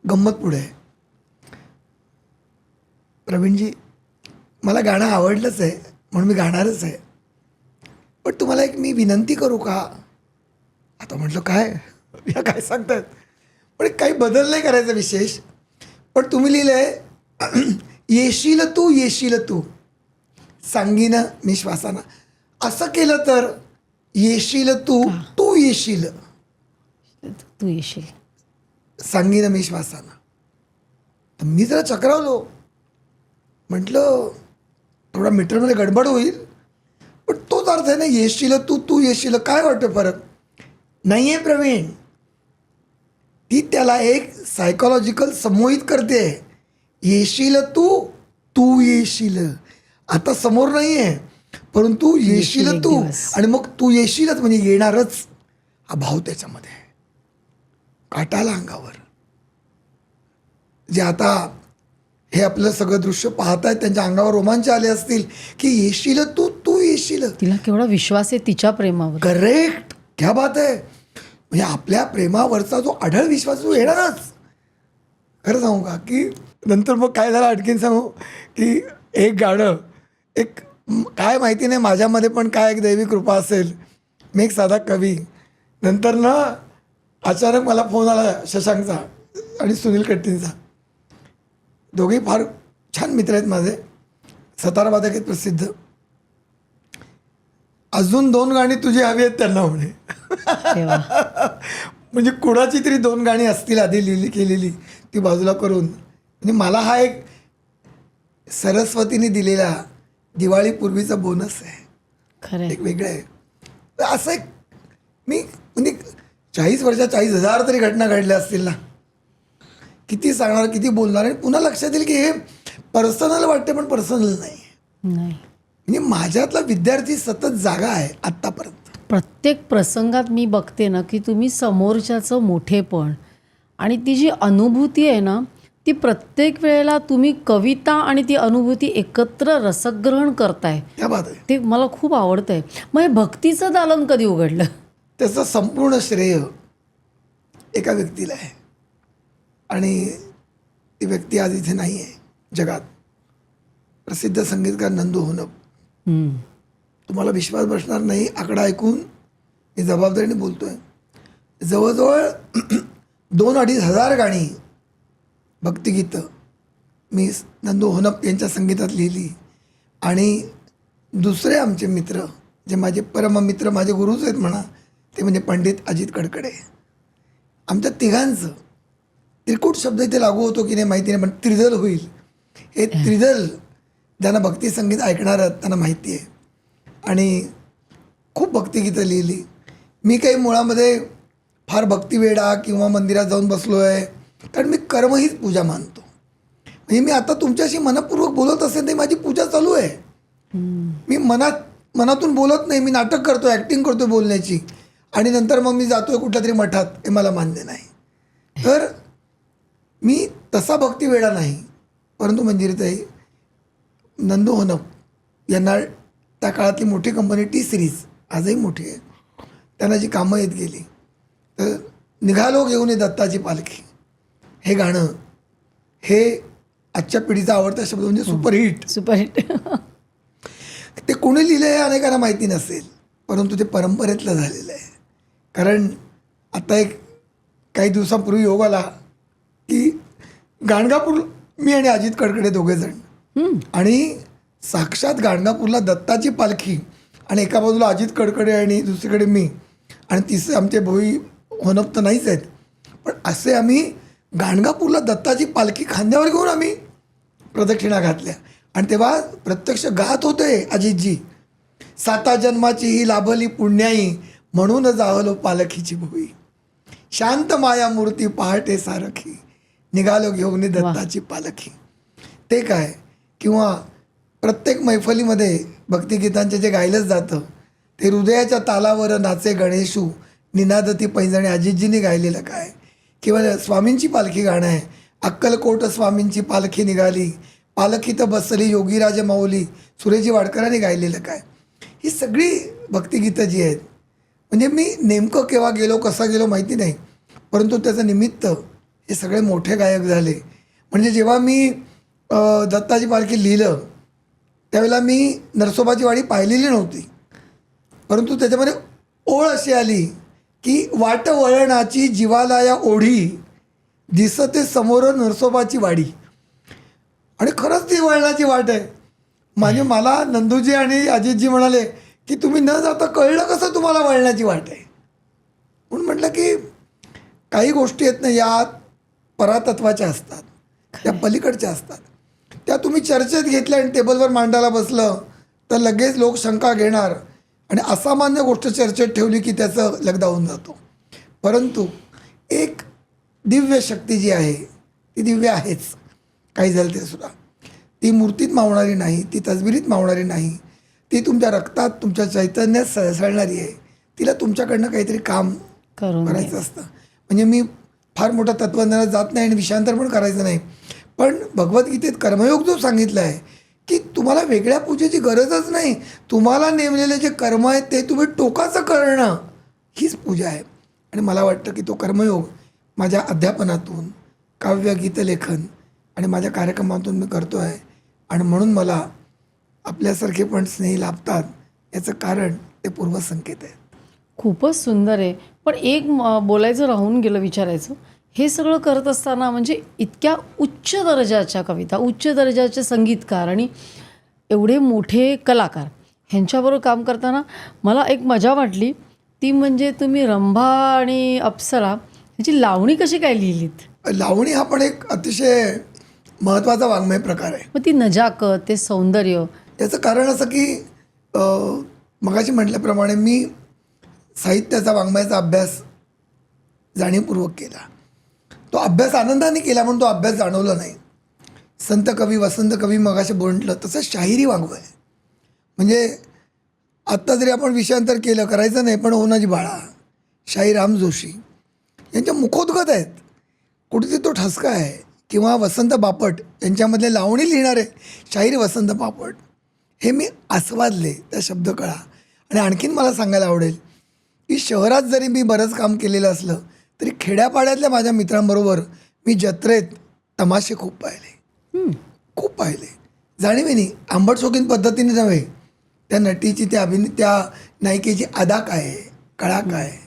गंमत पुढे. प्रवीणजी, मला गाणं आवडलंच आहे म्हणून मी गाणारच आहे, पण तुम्हाला एक मी विनंती करू का? आता म्हटलं काय या काय सांगतायत, पण काही बदल नाही करायचा विशेष. पण तुम्ही लिहिलंय येशील तू सांगीन मी श्वासाना. असं केलं तर येशील तू येशील सांगीन मी श्वासाना. तर मी जरा चक्रावलो, म्हटलं थोडा मीटरमध्ये गडबड होईल, पण तोच अर्थ आहे ना, येशील तू येशील. काय वाटतं फरक? नाही आहे प्रवीण, ती त्याला एक सायकोलॉजिकल संमोहित करते. येशील तू येशील. आता समोर नाही आहे, परंतु येशील तू, आणि मग तू येशीलच म्हणजे येणारच हा भाव त्याच्यामध्ये आहे. काटाला अंगावर. जे आता हे आपलं सगळं दृश्य पाहतायत त्यांच्या अंगावर रोमांच आले असतील की येशील तू येशील. तिला केवढा विश्वास आहे तिच्या प्रेमावर. करेक्ट, क्या बात आहे. म्हणजे आपल्या प्रेमावरचा जो अढळ विश्वास तो येणारच. खरं सांगू का की नंतर मग काय झालं आणखीन सांगू की एक गाणं, एक काय माहिती नाही माझ्यामध्ये पण काय एक दैवी कृपा असेल, मी एक साधा कवी. नंतर ना अचानक मला फोन आला शशांकचा आणि सुनील कट्टींचा. दोघेही फार छान मित्र आहेत माझे, सतारा वादक आहेत प्रसिद्ध. अजून 2 गाणी तुझी हवी आहेत त्यांना म्हणे. म्हणजे कुणाची तरी 2 गाणी असतील आधी केलेली ती बाजूला करून. म्हणजे मला हा एक सरस्वतीने दिलेला दिवाळीपूर्वीचा बोनस आहे. खरं एक वेगळं आहे. तर असं एक मी म्हणजे 40 वर्षात 40,000 तरी घटना घडल्या असतील ना. किती सांगणार, किती बोलणार. आणि पुन्हा लक्षात येईल की हे पर्सनल वाटते पण पर्सनल नाही. म्हणजे माझ्यातला विद्यार्थी सतत जागा आहे आत्तापर्यंत. प्रत्येक प्रसंगात मी बघते ना की तुम्ही समोरच्याचं मोठेपण आणि ती जी अनुभूती आहे ना, ती प्रत्येक वेळेला तुम्ही कविता आणि ती अनुभूती एकत्र रसग्रहण करताय. त्या बात आहे. ते मला खूप आवडतं आहे. मग हे भक्तीचं दालन कधी उघडलं? त्याचं संपूर्ण श्रेय एका व्यक्तीला आहे. आणि ती व्यक्ती आज इथे नाही आहे जगात. प्रसिद्ध संगीतकार नंदू होनप. हम्म. तुम्हाला विश्वास बसणार नाही, आकडा ऐकून मी जबाबदारीने बोलतो आहे. जवळजवळ 2-2.5 हजार गाणी भक्तिगीतं मी नंदू होनप यांच्या संगीतात लिहिली. आणि दुसरे आमचे मित्र, जे माझे परममित्र, माझे गुरुच आहेत म्हणा, ते म्हणजे पंडित अजित कडकडे. आमच्या तिघांचं त्रिकूट शब्द इथे लागू होतो की नाही माहिती नाही, पण त्रिदल होईल. हे त्रिदल ज्यांना भक्ती संगीत ऐकणार आहेत त्यांना माहिती आहे. आणि खूप भक्तिगीतं लिहिली. मी काही मुळामध्ये फार भक्तिवेडा किंवा मंदिरात जाऊन बसलो आहे, कारण मी कर्म हीच पूजा मानतो. म्हणजे मी आता तुमच्याशी मनपूर्वक बोलत असेल तर माझी पूजा चालू आहे. मी मनातून बोलत नाही, मी नाटक करतो, ॲक्टिंग करतो बोलण्याची, आणि नंतर मग मी जातो आहे कुठल्या तरी मठात, हे मला मान्य नाही. तर मी तसा भक्तिवेडा नाही. परंतु मंजिरीताई, नंदू होनप यांना त्या काळातली मोठी कंपनी टी सिरीज, आजही मोठी आहे, त्यांना जी कामं येत गेली, तर निघालो घेऊन दत्ताची पालखी हे गाणं, हे आजच्या पिढीचा आवडता शब्द म्हणजे सुपरहिट. ते कोणी लिहिलं आहे अनेकांना माहिती नसेल, परंतु ते परंपरेतलं झालेलं आहे. कारण आता काही दिवसांपूर्वी योग आला की गाणगापूर, मी आणि अजित कडकडे दोघेजण, आणि साक्षात गाणगापूरला दत्ताची पालखी, आणि एका बाजूला अजित कडकडे आणि दुसरीकडे मी, आणि तिसरे आमचे भोई होनप तर नाहीच आहेत, पण असे आम्ही गाणगापूरला दत्ताची पालखी खांद्यावर घेऊन आम्ही प्रदक्षिणा घातल्या. आणि तेव्हा प्रत्यक्ष गात होते अजितजी, 7 जन्माची ही लाभली पुण्याई, म्हणून जाहलो पालखीची भोई, शांत माया मूर्ती पहाटे सारखी, निघालो घेऊन दत्ताची पालखी. ते काय, किंवा प्रत्येक मैफलीमध्ये भक्तिगीतांचे जे गायलंच जातं ते हृदयाच्या तालावर नाचे गणेशू, निनादती पैंजणे, अजितजींनी गायलेलं काय. किंवा स्वामींची पालखी गाणं आहे, अक्कलकोट स्वामींची पालखी निघाली, पालखीत बसली योगीराज माऊली, सुरेजी वाडकरांनी गायलेलं काय. ही सगळी भक्तिगीतं जी आहेत, म्हणजे मी नेमकं केव्हा गेलो, कसा गेलो माहिती नाही, परंतु त्याचं निमित्त हे सगळे मोठे गायक झाले. म्हणजे जेव्हा मी दत्ताची पालखी लिहिलं त्यावेळेला मी नरसोबाची वाडी पाहिलेली नव्हती, परंतु त्याच्यामध्ये ओळ अशी आली की वाट वळणाची जीवाला या ओढी, दिसते समोर नरसोबाची वाडी. आणि खरंच ती वळणाची वाट आहे. म्हणजे मला नंदूजी आणि अजितजी म्हणाले की तुम्ही न जाता कळलं कसं तुम्हाला वळणाची वाट आहे. म्हणून म्हटलं की काही गोष्टी आहेत ना, या परातत्वाच्या असतात, त्या पलीकडच्या असतात. त्या तुम्ही चर्चेत घेतल्या आणि टेबलवर मांडायला बसलं तर लगेच लोक शंका घेणार, आणि असामान्य गोष्ट चर्चेत ठेवली की त्याचं लगदा होऊन जातो. परंतु एक दिव्य शक्ती जी आहे ती दिव्य आहेच, काही झालं ते सुद्धा. ती मूर्तीत मावणारी नाही, ती तसबिरीत मावणारी नाही, ती तुमच्या रक्तात, तुमच्या चैतन्यात सळसळणारी आहे. तिला तुमच्याकडनं काहीतरी काम करायचं असतं. म्हणजे मी फार मोठा तत्त्वज्ञानात जात नाही आणि विषयांतर पण करायचं नाही, पण भगवद्गीतेत कर्मयोग जो सांगितला आहे की तुम्हाला वेगळ्या पूजेची गरजच नाही, तुम्हाला नेमलेले जे कर्म आहेत ते तुम्ही टोकाचं करणं हीच पूजा आहे. आणि मला वाटतं की तो कर्मयोग माझ्या अध्यापनातून, काव्य गीतलेखन आणि माझ्या कार्यक्रमातून मी करतो आहे. आणि म्हणून मला आपल्यासारखे पण स्नेही लाभतात, याचं कारण ते पूर्वसंकेत आहेत. खूपच सुंदर आहे. पण एक बोलायचं राहून गेलं, विचारायचं, हे सगळं करत असताना म्हणजे इतक्या उच्च दर्जाच्या कविता, उच्च दर्जाचे संगीतकार आणि एवढे मोठे कलाकार ह्यांच्याबरोबर काम करताना मला एक मजा वाटली, ती म्हणजे तुम्ही रंभा आणि अप्सरा ह्याची लावणी कशी काय लिहिलीत? लावणी हा पण एक अतिशय महत्त्वाचा वाङ्मय प्रकार आहे. मग ती नजाकत, ते सौंदर्य, याचं कारण असं की मगाशी म्हटल्याप्रमाणे मी साहित्याचा, वाङ्मयाचा अभ्यास जाणीवपूर्वक केला. तो अभ्यास आनंदाने केला, म्हणून तो अभ्यास जाणवला नाही. संत कवी, वसंत कवी मगाशी म्हटलं तसं शाहिरी वाङ्मय. म्हणजे आत्ता जरी आपण विषयांतर केलं, करायचं नाही, पण होनाजी बाळा, शाहीराम जोशी यांच्या मुखोद्गत आहेत, कुठेतरी तो ठसका आहे. किंवा वसंत बापट यांच्यामधले लावणी लिहिणारे शाहीर वसंत बापट, हे मी आस्वादले त्या शब्दकळा. आणि आणखीन मला सांगायला आवडेल की शहरात जरी मी बरंच काम केलेलं असलं तरी खेड्यापाड्यातल्या माझ्या मित्रांबरोबर मी जत्रेत तमाशे खूप पाहिले, खूप पाहिले. जाणीवेनी आंबट शौकीन पद्धतीने नव्हे, त्या नटीची, त्या त्या नायिकेची अदा काय आहे, कळा काय आहे.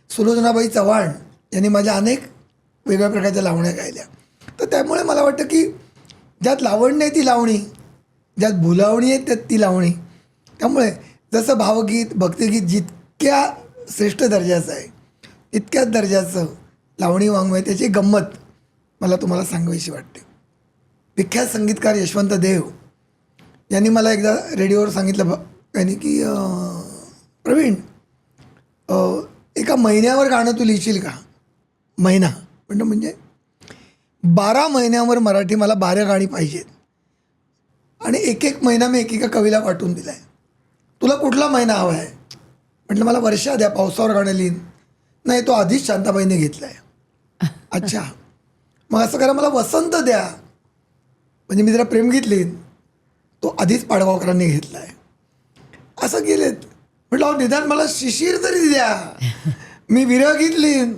सुलोचनाबाई चव्हाण यांनी माझ्या अनेक वेगळ्या प्रकारच्या लावण्या गायल्या. तर त्यामुळे मला वाटतं की ज्यात लावण्य आहे ती लावणी, ज्यात भुलावणी आहे त्यात ती लावणी. त्यामुळे जसं भावगीत, भक्तिगीत जितक्या श्रेष्ठ दर्जाचं आहे तितक्याच दर्जाचं लावणी वाङ्मय, त्याची गंमत मला तुम्हाला सांगावीशी वाटते. विख्यात संगीतकार यशवंत देव यांनी मला एकदा रेडिओवर सांगितलं त्यांनी की प्रवीण, एका महिन्यावर गाणं तू लिहिशील का? महिना म्हणजे 12 महिन्यावर मराठी मला 12 गाणी पाहिजेत आणि एक एक महिना मी एकेका कवीला वाटून दिला आहे. तुला कुठला महिना हवा आहे? म्हटलं मला वर्षा द्या, पावसावर गाणं लिहीन. नाही, तो आधीच शांताबाईने घेतला आहे. अच्छा, मग असं करा, मला वसंत द्या, म्हणजे मी जरा प्रेमगीत लिहीन, तो आधीच पाडगावकरांनी घेतला आहे. असं गेलेत. म्हटलं अहो निदान मला शिशिर तरी द्या, मी विरहगीत लिहीन.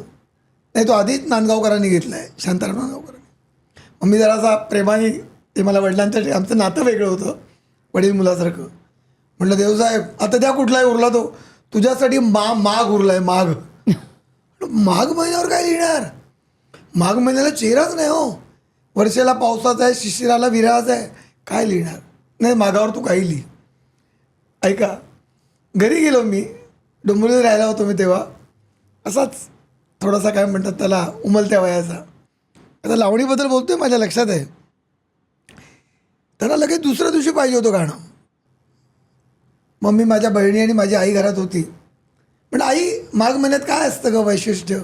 नाही, तो आधीच नांदगावकरांनी घेतला आहे, शांताराम नांदगावकरांनी. मग मी जरासा प्रेमाने, ते मला वडिलांच्या, आमचं नातं वेगळं होतं, वडील मुलासारखं. म्हटलं देवसाहेब आता त्या कुठलाही उरला तो, तुझ्यासाठी माघ उरला आहे, माघ. माघ महिन्यावर काय लिहिणार? माघ महिन्याला चेहराच नाही हो, वर्षाला पावसाचा आहे, शिशिराला विरहाचा आहे, काय लिहिणार? नाही, मागावर तू काही लिही. ऐका, घरी गेलो मी, डोंबिवलीत राहायला होतो मी तेव्हा. असाच थोडासा काय म्हणतात त्याला उमलत्या वयाचा. आता लावणीबद्दल बोलतोय, माझ्या लक्षात आहे, त्यांना लगेच दुसऱ्या दिवशी पाहिजे होतं गाणं. मग मी, माझ्या बहिणी आणि माझी आई घरात होती. पण आई, माघ महिन्यात काय असतं गं वैशिष्ट्य?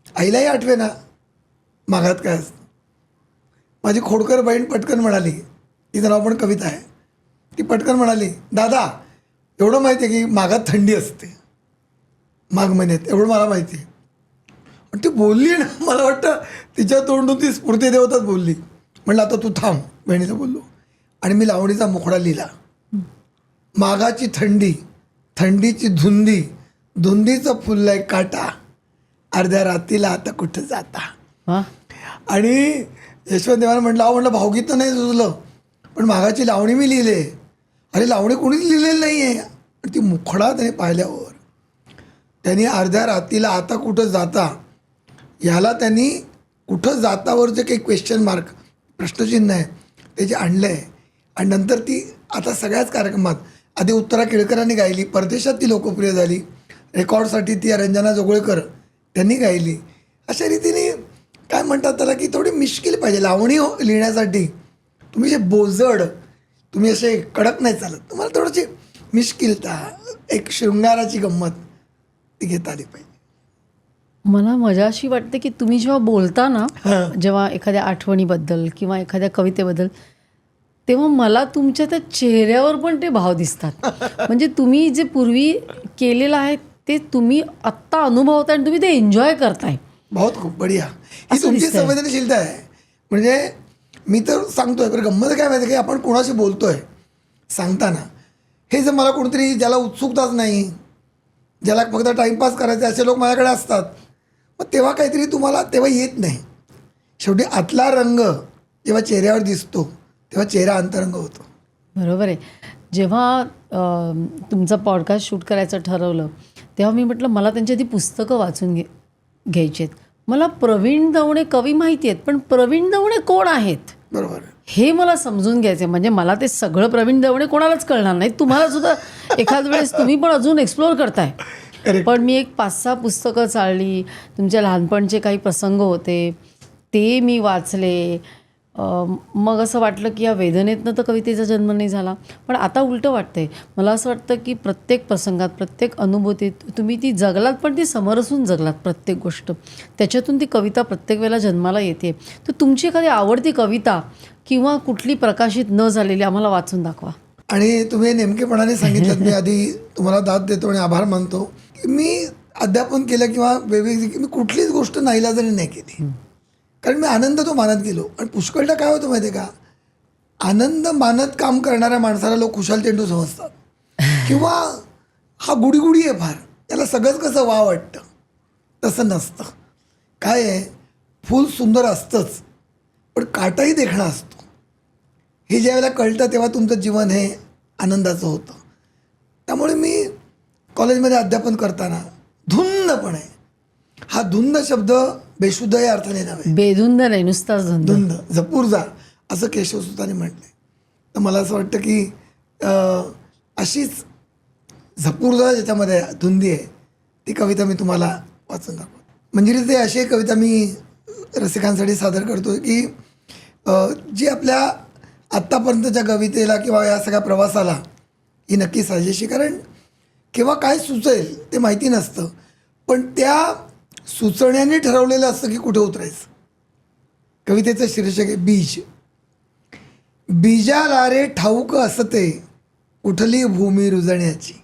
आईलाही आठवे ना माघात काय असतं. माझी खोडकर बहीण पटकन म्हणाली, तिचं नाव पण कविता आहे, ती पटकन म्हणाली, दादा एवढं माहिती आहे की माघात थंडी असते, माघ महिन्यात, एवढं मला माहिती आहे. पण ती बोलली ना, मला वाटतं तिच्या तोंडून ती स्फूर्ती देवताच बोलली. म्हणलं आता तू थांब, बहिणीचं बोललो. आणि मी लावणीचा मुखडा लिहिला. माघाची थंडी, थंडीची धुंदी, धुंदीचं फुललंय काटा, अर्ध्या रात्रीला आता कुठं जाता. आणि यशवंत देवानं म्हटलं, अहो म्हटलं भावगीत तर नाही सुचलं, पण माघाची लावणी मी लिहिले. अरे लावणी कोणीच लिहिलेली नाही आहे. ती मुखडा त्याने पाहिल्यावर त्यांनी अर्ध्या रात्रीला आता कुठं जाता, ह्याला त्यांनी कुठं जातावर जे काही क्वेश्चन मार्क, प्रश्नचिन्ह आहे, ते जे आणलं आहे. आणि नंतर ती आता सगळ्याच कार्यक्रमात, आधी उत्तरा केळकरांनी गायली, परदेशात ती लोकप्रिय झाली, रेकॉर्डसाठी ती रंजना जोगळेकर त्यांनी गायली. अशा रीतीने काय म्हणतात त्याला की थोडी मिश्किल पाहिजे लावणी लिहिण्यासाठी. तुम्ही जे बोजड, तुम्ही असे कडक नाही चालत, तुम्हाला थोडीशी मिश्किलता, एक शृंगाराची गंमत ती घेता आली पाहिजे. मला मजा अशी वाटते की तुम्ही जेव्हा बोलता ना, जेव्हा एखाद्या आठवणीबद्दल किंवा एखाद्या कवितेबद्दल, तेव्हा मला तुमच्या त्या चेहऱ्यावर पण ते भाव दिसतात. म्हणजे तुम्ही जे पूर्वी केलेलं आहे ते तुम्ही आत्ता अनुभवताय आणि तुम्ही ते एन्जॉय करताय. बहुत खूप बढिया. ही तुमची संवेदनशीलता आहे. म्हणजे मी तर सांगतोय, पण गंमत काय माहिती की आपण कोणाशी बोलतोय सांगताना, हे जर मला कोणतरी, ज्याला उत्सुकताच नाही, ज्याला फक्त टाईमपास करायचे असे लोक माझ्याकडे असतात, मग तेव्हा काहीतरी तुम्हाला तेव्हा येत नाही. शेवटी आतला रंग जेव्हा चेहऱ्यावर दिसतो तेव्हा चेहरा अंतरंग होतो. बरोबर आहे. जेव्हा तुमचा पॉडकास्ट शूट करायचं ठरवलं तेव्हा मी म्हटलं मला त्यांची आधी पुस्तकं वाचून घ्यायची आहेत. मला प्रवीण दवणे कवी माहिती आहेत, पण प्रवीण दवणे कोण आहेत बरोबर हे मला समजून घ्यायचं. म्हणजे मला ते सगळं प्रवीण दवणे कोणालाच कळणार नाही. तुम्हाला सुद्धा एखाद वेळेस तुम्ही पण अजून एक्सप्लोअर करताय. पण मी एक 5-6 पुस्तकं चालली, तुमच्या लहानपणचे काही प्रसंग होते ते मी वाचले. मग असं वाटलं की या वेदनेतनं तर कवितेचा जन्म नाही झाला. पण आता उलटं वाटतंय. मला असं वाटतं की प्रत्येक प्रसंगात, प्रत्येक अनुभूतीत तुम्ही ती जगलात, पण ती समरसून जगलात प्रत्येक गोष्ट. त्याच्यातून ती कविता प्रत्येक वेळेला जन्माला येते. तर तुमची एखादी आवडती कविता किंवा कुठली प्रकाशित न झालेली आम्हाला वाचून दाखवा. आणि तुम्ही नेमकेपणाने सांगितलं, मी आधी तुम्हाला दाद देतो आणि आभार मानतो. मी अध्यापन केलं किंवा वेगवेगळी, मी कुठलीच गोष्ट नाईलाजाने नाही केली, कारण मी आनंद तो मानत गेलो. आणि पुष्कळदा काय होतं माहिती आहे का, आनंद मानत काम करणाऱ्या माणसाला लोक खुशाल चेंडू समजतात, किंवा हा गुडीगुडी आहे फार, त्याला सगळंच कसं वा वाटतं. तसं नसतं. काय आहे, फूल सुंदर असतंच, पण काटाही देखणा असतो. हे ज्यावेळेला कळतं तेव्हा तुमचं जीवन हे आनंदाचं होतं. त्यामुळे मी कॉलेजमध्ये अध्यापन करताना धुंदपणे, हा धुंद शब्द बेशुद्ध या अर्थाने नव्हे, बेधुंद नाही, नुसताच धुंद. धुंद झपूर जा असं केशवसुतांनी म्हटले. तर मला असं वाटतं की अशीच झपूर जा ज्याच्यामध्ये धुंदी आहे ती कविता मी तुम्हाला वाचून दाखवतो. मंजिरीचे अशी एक कविता मी रसिकांसाठी सादर करतो की जी आपल्या आत्तापर्यंतच्या कवितेला किंवा या सगळ्या प्रवासाला ही नक्की साजेशी, कारण केव्हा काय सुचेल ते माहिती नसतं, पण त्या सुचण्याने ठरवलेलं असतं की कुठे उतरायचं. कवितेचं शीर्षक आहे बीज. बीजाला रे ठाऊक असते उठली भूमी रुजण्याची.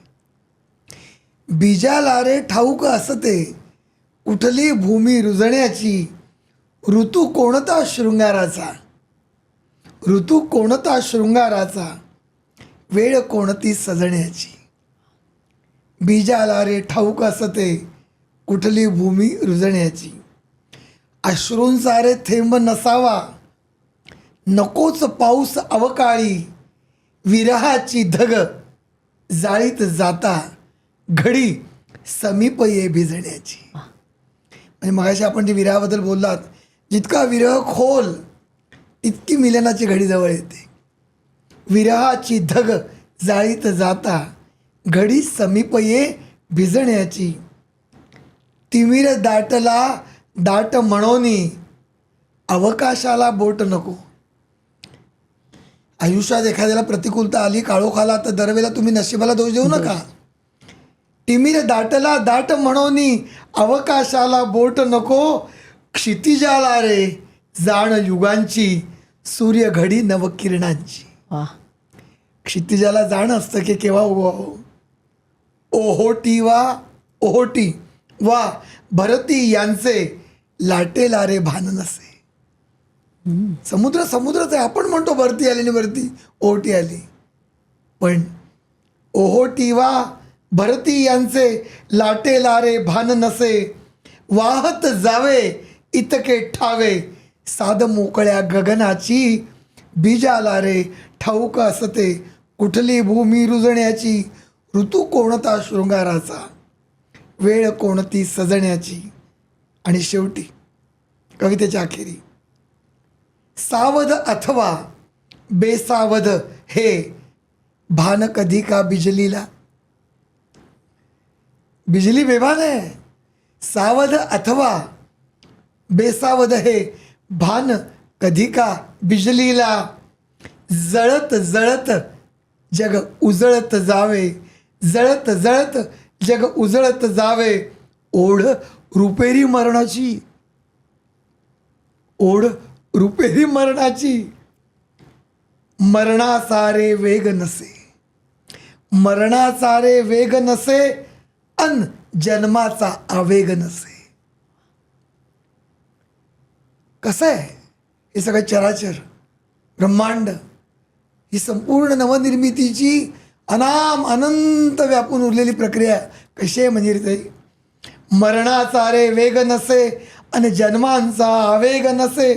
बीजाला रे ठाऊक असते उठली भूमी रुजण्याची. ऋतू कोणता शृंगाराचा, ऋतू कोणता शृंगाराचा, वेळ कोणती सजण्याची. बीजाला रे ठाऊक असते कुठली भूमी रुजण्याची. अश्रूंचा रे थेंब नसावा नकोच पाऊस अवकाळी. विरहाची धग जाळीत जाता घडी समीप ये भिजण्याची. म्हणजे मगाशी आपण जी विरहाबद्दल बोललात, जितका विरह खोल तितकी मिलनाची घडी जवळ येते. विरहाची धग जाळीत जाता घडी समीप ये भिजण्याची. तिमिर दाटला दाट म्हणोनी अवकाशाला बोट नको. आयुष्यात एखाद्याला प्रतिकूलता आली, काळोखाला, तर दरवेळेला तुम्ही नशिबाला दोष देऊ नका. तिमिर दाटला दाट म्हणोनी अवकाशाला बोट नको. क्षितिजाला रे जाण युगांची सूर्य घडी नवकिरणांची. वा. क्षितिजाला जाण असतं की केव्हा उगवावं. ओहोटी वा ओहोटी वा भरती यांचे लाटेला रे भान नसे. समुद्र समुद्रच आहे. आपण म्हणतो भरती आली आणि भरती ओहोटी आली, पण ओहोटी वा भरती यांचे लाटेला रे भान नसे. वाहत जावे इतके ठावे साध मोकळ्या गगनाची. बीजाला रे ठाऊक असते कुठली भूमी रुजण्याची. ऋतू कोणता शृंगाराचा, वेळ कोणती सजण्याची. आणि शेवटी कवितेच्या अखेरी, सावध अथवा बेसावध हे भान कधी का बिजलीला. बिजली बेभान आहे. सावध अथवा बेसावध हे भान कधी का बिजलीला. जळत जळत जग उजळत जावे, जळत जळत जग उजळत जावे. ओढ रुपेरी मरणाची, ओढ रुपेरी मरणाची. मरणाचा रे वेग नसे, मरणाचा रे वेग नसे. अन जन्माचा आवेग नसे. कसं आहे हे सगळं चराचर ब्रह्मांड, ही संपूर्ण नवनिर्मितीची अनंत व्यापून उरलेली प्रक्रिया कशी आहे म्हणजे रे. मरणाचा रे वेग नसे आणि जन्मांचा आवेग नसे.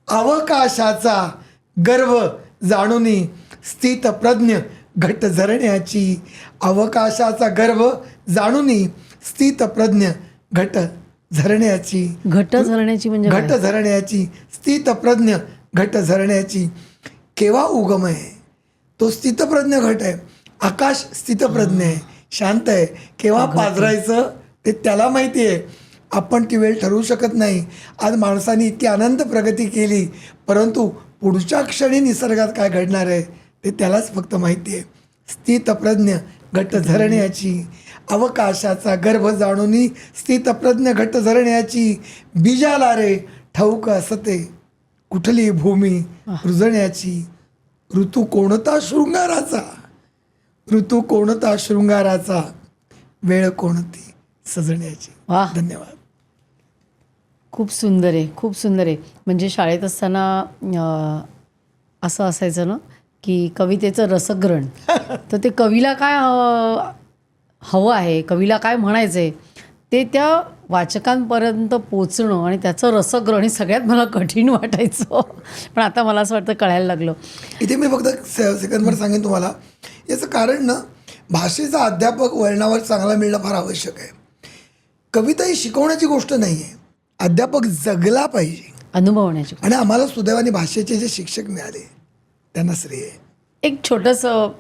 अवकाशाचा गर्व जाणूनी स्थित प्रज्ञ घट झरण्याची. अवकाशाचा गर्व जाणूनी स्थित प्रज्ञ घट झरण्याची. घट झरण्याची म्हणजे घट झरण्याची, स्थित प्रज्ञ घट झरण्याची. केव्हा उगम आहे तो स्थितप्रज्ञ घट आहे. आकाश स्थितप्रज्ञ आहे, शांत आहे. केव्हा पाजरायचं ते त्याला माहिती आहे. आपण ती वेळ ठरवू शकत नाही. आज माणसाने इतकी अनंत प्रगती केली, परंतु पुढच्या क्षणी निसर्गात काय घडणार आहे ते त्यालाच फक्त माहिती आहे. स्थितप्रज्ञ घट झरण्याची. अवकाशाचा गर्भ जाणूनी स्थितप्रज्ञ घट झरण्याची. बीजाला रे ठाऊक असते कुठली भूमी रुजण्याची. ऋतू कोणता शृंगाराचा, ऋतू कोणता शृंगाराचा, वेळ कोणती सजण्याची. वाह. धन्यवाद. खूप सुंदर आहे, खूप सुंदर आहे. म्हणजे शाळेत असताना असं असायचं ना की कवितेचं रसग्रहण, तर ते कवीला काय हवं आहे, कवीला काय म्हणायचं आहे ते त्या वाचकांपर्यंत पोचणं आणि त्याचं रसग्रहण हे सगळ्यात मला कठीण वाटायचं. पण आता मला असं वाटतं कळायला लागलं. इथे मी फक्त सेकंदभर सांगेन तुम्हाला. याचं कारण ना, भाषेचा अध्यापक वळणावर चांगला मिळणं फार आवश्यक आहे. कविता ही शिकवण्याची गोष्ट नाही आहे, अध्यापक जगला पाहिजे. अनुभवण्याची. आणि आम्हाला सुदैवाने भाषेचे जे शिक्षक मिळाले त्यांना श्रेय आहे. एक छोटंसं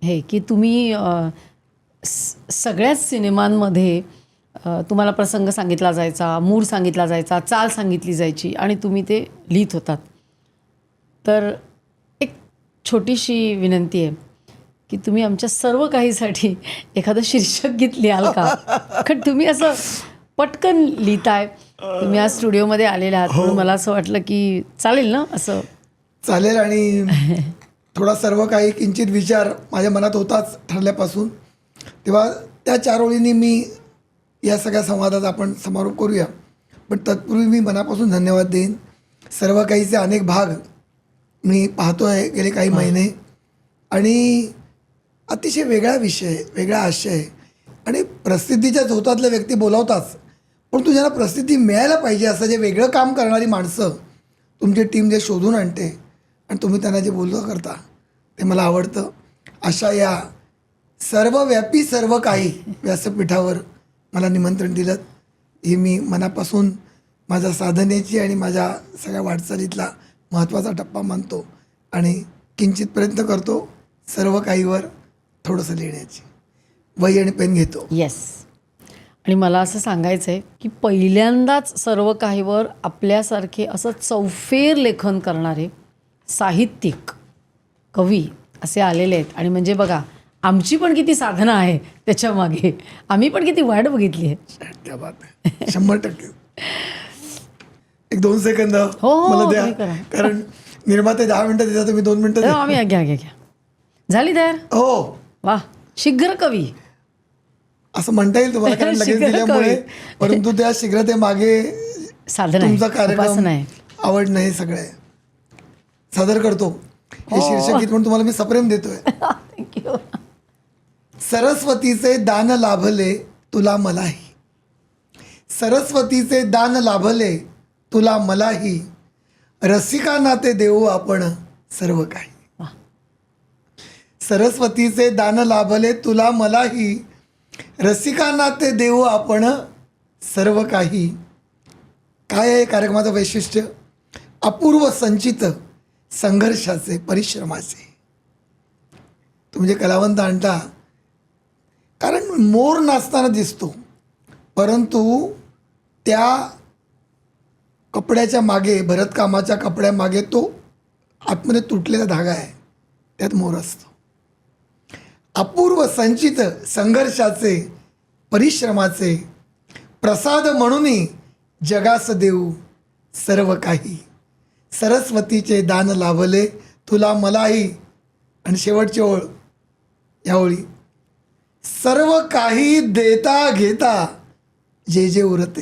हे की तुम्ही सगळ्याच सिनेमांमध्ये तुम्हाला प्रसंग सांगितला जायचा, मूड सांगितला जायचा, चाल सांगितली जायची आणि तुम्ही ते लिहित होतात. तर एक छोटीशी विनंती आहे की तुम्ही आमच्या सर्व काहीसाठी एखादं शीर्षक गीत लिहाल का? कारण तुम्ही असं पटकन लिहिताय. तुम्ही आज स्टुडिओमध्ये आलेले आहात म्हणून मला असं वाटलं की चालेल ना असं. चालेल. आणि थोडा सर्व काही किंचित विचार माझ्या मनात होताच ठरल्यापासून. तेव्हा त्या 4 ओळींनी मी या सगळ्या संवादाचा आपण समारोप करूया. पण तत्पूर्वी मी मनापासून धन्यवाद देईन. सर्व काहीचे अनेक भाग मी पाहतो आहे गेले काही महिने आणि अतिशय वेगळा विषय, वेगळा आशय आणि प्रसिद्धीच्या झोतातल्या व्यक्ती बोलावताच, पण ज्यांना प्रसिद्धी मिळायला पाहिजे असं जे वेगळं काम करणारी माणसं तुमची टीम जे शोधून आणते आणि तुम्ही त्यांना जे बोलणं करता ते मला आवडतं. अशा या सर्वव्यापी सर्व काही व्यासपीठावर मला निमंत्रण दिलं हे मी मनापासून माझ्या साधनेची आणि माझ्या सगळ्या वाटचालीतला महत्त्वाचा टप्पा मानतो आणि किंचित प्रयत्न करतो सर्व काहीवर थोडंसं लिहिण्याची. वही आणि पेन घेतो. येस. आणि मला असं सांगायचं आहे की पहिल्यांदाच सर्व काहीवर आपल्यासारखे असं चौफेर लेखन करणारे साहित्यिक, कवी असे आलेले आहेत. आणि म्हणजे बघा आमची पण किती साधना आहे त्याच्यामागे, आम्ही पण किती वाट बघितली आहे. त्या बात आहे. 100%. एक 2 सेकंद हो, मला तुम्ही द्या. करा. कारण निर्माते 10 मिनिटं देतात, तुम्ही 2 मिनिटं द्या. आम्ही घ्या घ्या घ्या. झाली तयार? हो. वा, शीघ्र कवी असं म्हणता येईल तुम्हाला, कारण लगेच शीघ्र दिल्यामुळे. कवी. परंतु त्या शीघ्रतेमागे साधना आहे, तुमचा उपासना कार्यक्रम, आहे. आवडणं हे सगळं आहे. सादर करतो हे शीर्षक गीत म्हणून तुम्हाला मी सप्रेम देतोय. थँक्यू. सरस्वतीचे दान लाभले तुला मलाही, सरस्वतीचे दान लाभले तुला मलाही, रसिका नाते देऊ आपण सर्व काही. वा. सरस्वतीचे दान लाभले तुला मलाही, रसिका नाते देऊ आपण सर्व काही. काय आहे कार्यक्रमाचं वैशिष्ट्य? अपूर्व संचित संघर्षाचे, परिश्रमाचे. तुम्ही जे कलावंत आणता, कारण मोर नाचताना दिसतो परंतु त्या कपड्याच्या मागे, भरतकामाच्या कपड्यामागे तो आतमध्ये तुटलेला धागा आहे, त्यात मोर असतो. अपूर्व संचित संघर्षाचे, परिश्रमाचे, प्रसाद म्हणून जगास देऊ सर्व काही, सरस्वतीचे दान लाभले तुला मलाही. आणि शेवटची ओळ, या ओळी, सर्व काही देता घेता जे जे उरते.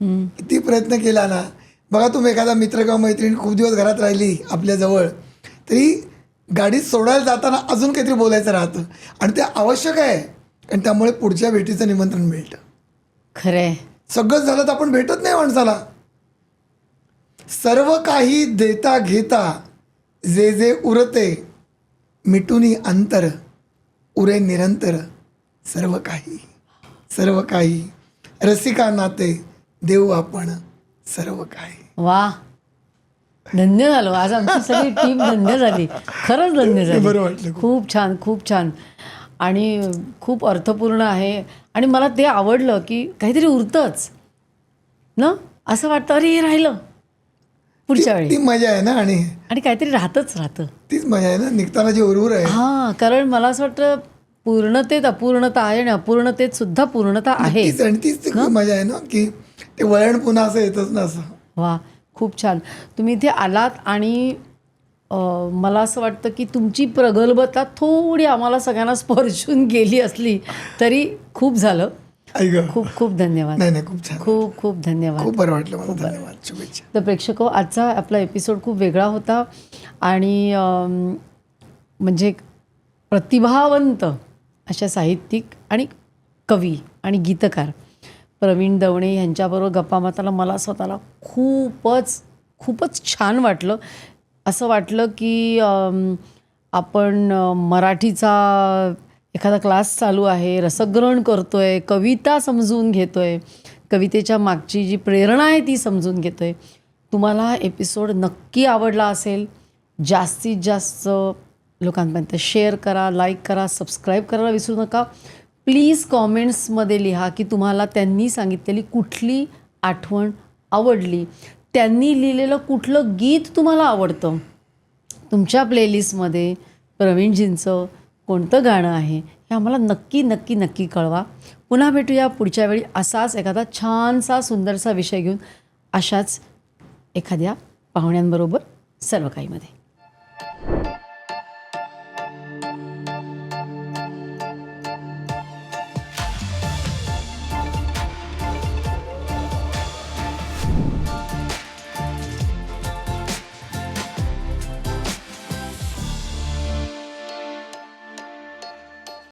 किती प्रयत्न केला ना. बघा, तुम्ही एखादा मित्र किंवा मैत्रीण खूप दिवस घरात राहिली आपल्याजवळ, तरी गाडीत सोडायला जाताना अजून काहीतरी बोलायचं राहतं आणि ते आवश्यक आहे, आणि त्यामुळे पुढच्या भेटीचं निमंत्रण मिळतं. खरं आहे. सगळंच झालं तर आपण भेटत नाही माणसाला. सर्व काही देता घेता जे जे उरते, मिटुनी अंतर उरे निरंतर सर्व काही, सर्व काही, रसिका नाते देऊ आपण सर्व काही. वा, धन्य झालो आज. आमची सगळी टीम धन्य झाली, खरंच धन्य बरं झाली. वाटलं. खूप छान, खूप छान आणि खूप अर्थपूर्ण आहे. आणि मला ते आवडलं की काहीतरी उरतंच ना, असं वाटतं अरे हे राहिलं पुढच्या ती वेळी, मजा आहे ना. आणि काहीतरी राहतं. तीच मजा आहे ना, निघताना जी उरवूर आहे. हां, कारण मला असं वाटतं पूर्णतेत अपूर्णता आहे आणि अपूर्णतेत सुद्धा पूर्णता आहे. आणि तीच ती मजा आहे ना, की ते वळण पुन्हा असं येतच ना असं. वा, खूप छान. तुम्ही इथे आलात आणि मला असं वाटतं की तुमची प्रगल्भता थोडी आम्हाला सगळ्यांना स्पर्शून गेली असली तरी खूप झालं. खूप खूप धन्यवाद. नाही, खूप छान, खूप खूप धन्यवाद. खूप बरं वाटलं मला. धन्यवाद, शुभेच्छा. तर प्रेक्षको, आजचा आपला एपिसोड खूप वेगळा होता आणि म्हणजे प्रतिभावंत अशा साहित्यिक आणि कवी आणि गीतकार प्रवीण दवणे यांच्याबरोबर गप्पा मारताना मला स्वतःला खूपच छान वाटलं. असं वाटलं की आपण मराठीचा एखादा क्लास चालू आहे, रसग्रहण करतो आहे, कविता समजून घेतो आहे, कवितेच्या मागची जी प्रेरणा आहे ती समजून घेतो आहे. तुम्हाला हा एपिसोड नक्की आवडला असेल. जास्तीत जास्त लोकांपर्यंत शेअर करा, लाईक करा, सबस्क्राईब करायला विसरू नका. प्लीज कॉमेंट्समध्ये लिहा की तुम्हाला त्यांनी सांगितलेली कुठली आठवण आवडली, त्यांनी लिहिलेलं कुठलं गीत तुम्हाला आवडतं, तुमच्या प्लेलिस्टमध्ये प्रवीणजींचं कोणतं गाणं आहे हे आम्हाला नक्की कळवा. पुन्हा भेटूया पुढच्या वेळी असाच एखादा छानसा सुंदरसा विषय घेऊन, अशाच एखाद्या पाहुण्यांबरोबर सर्व काहीमध्ये.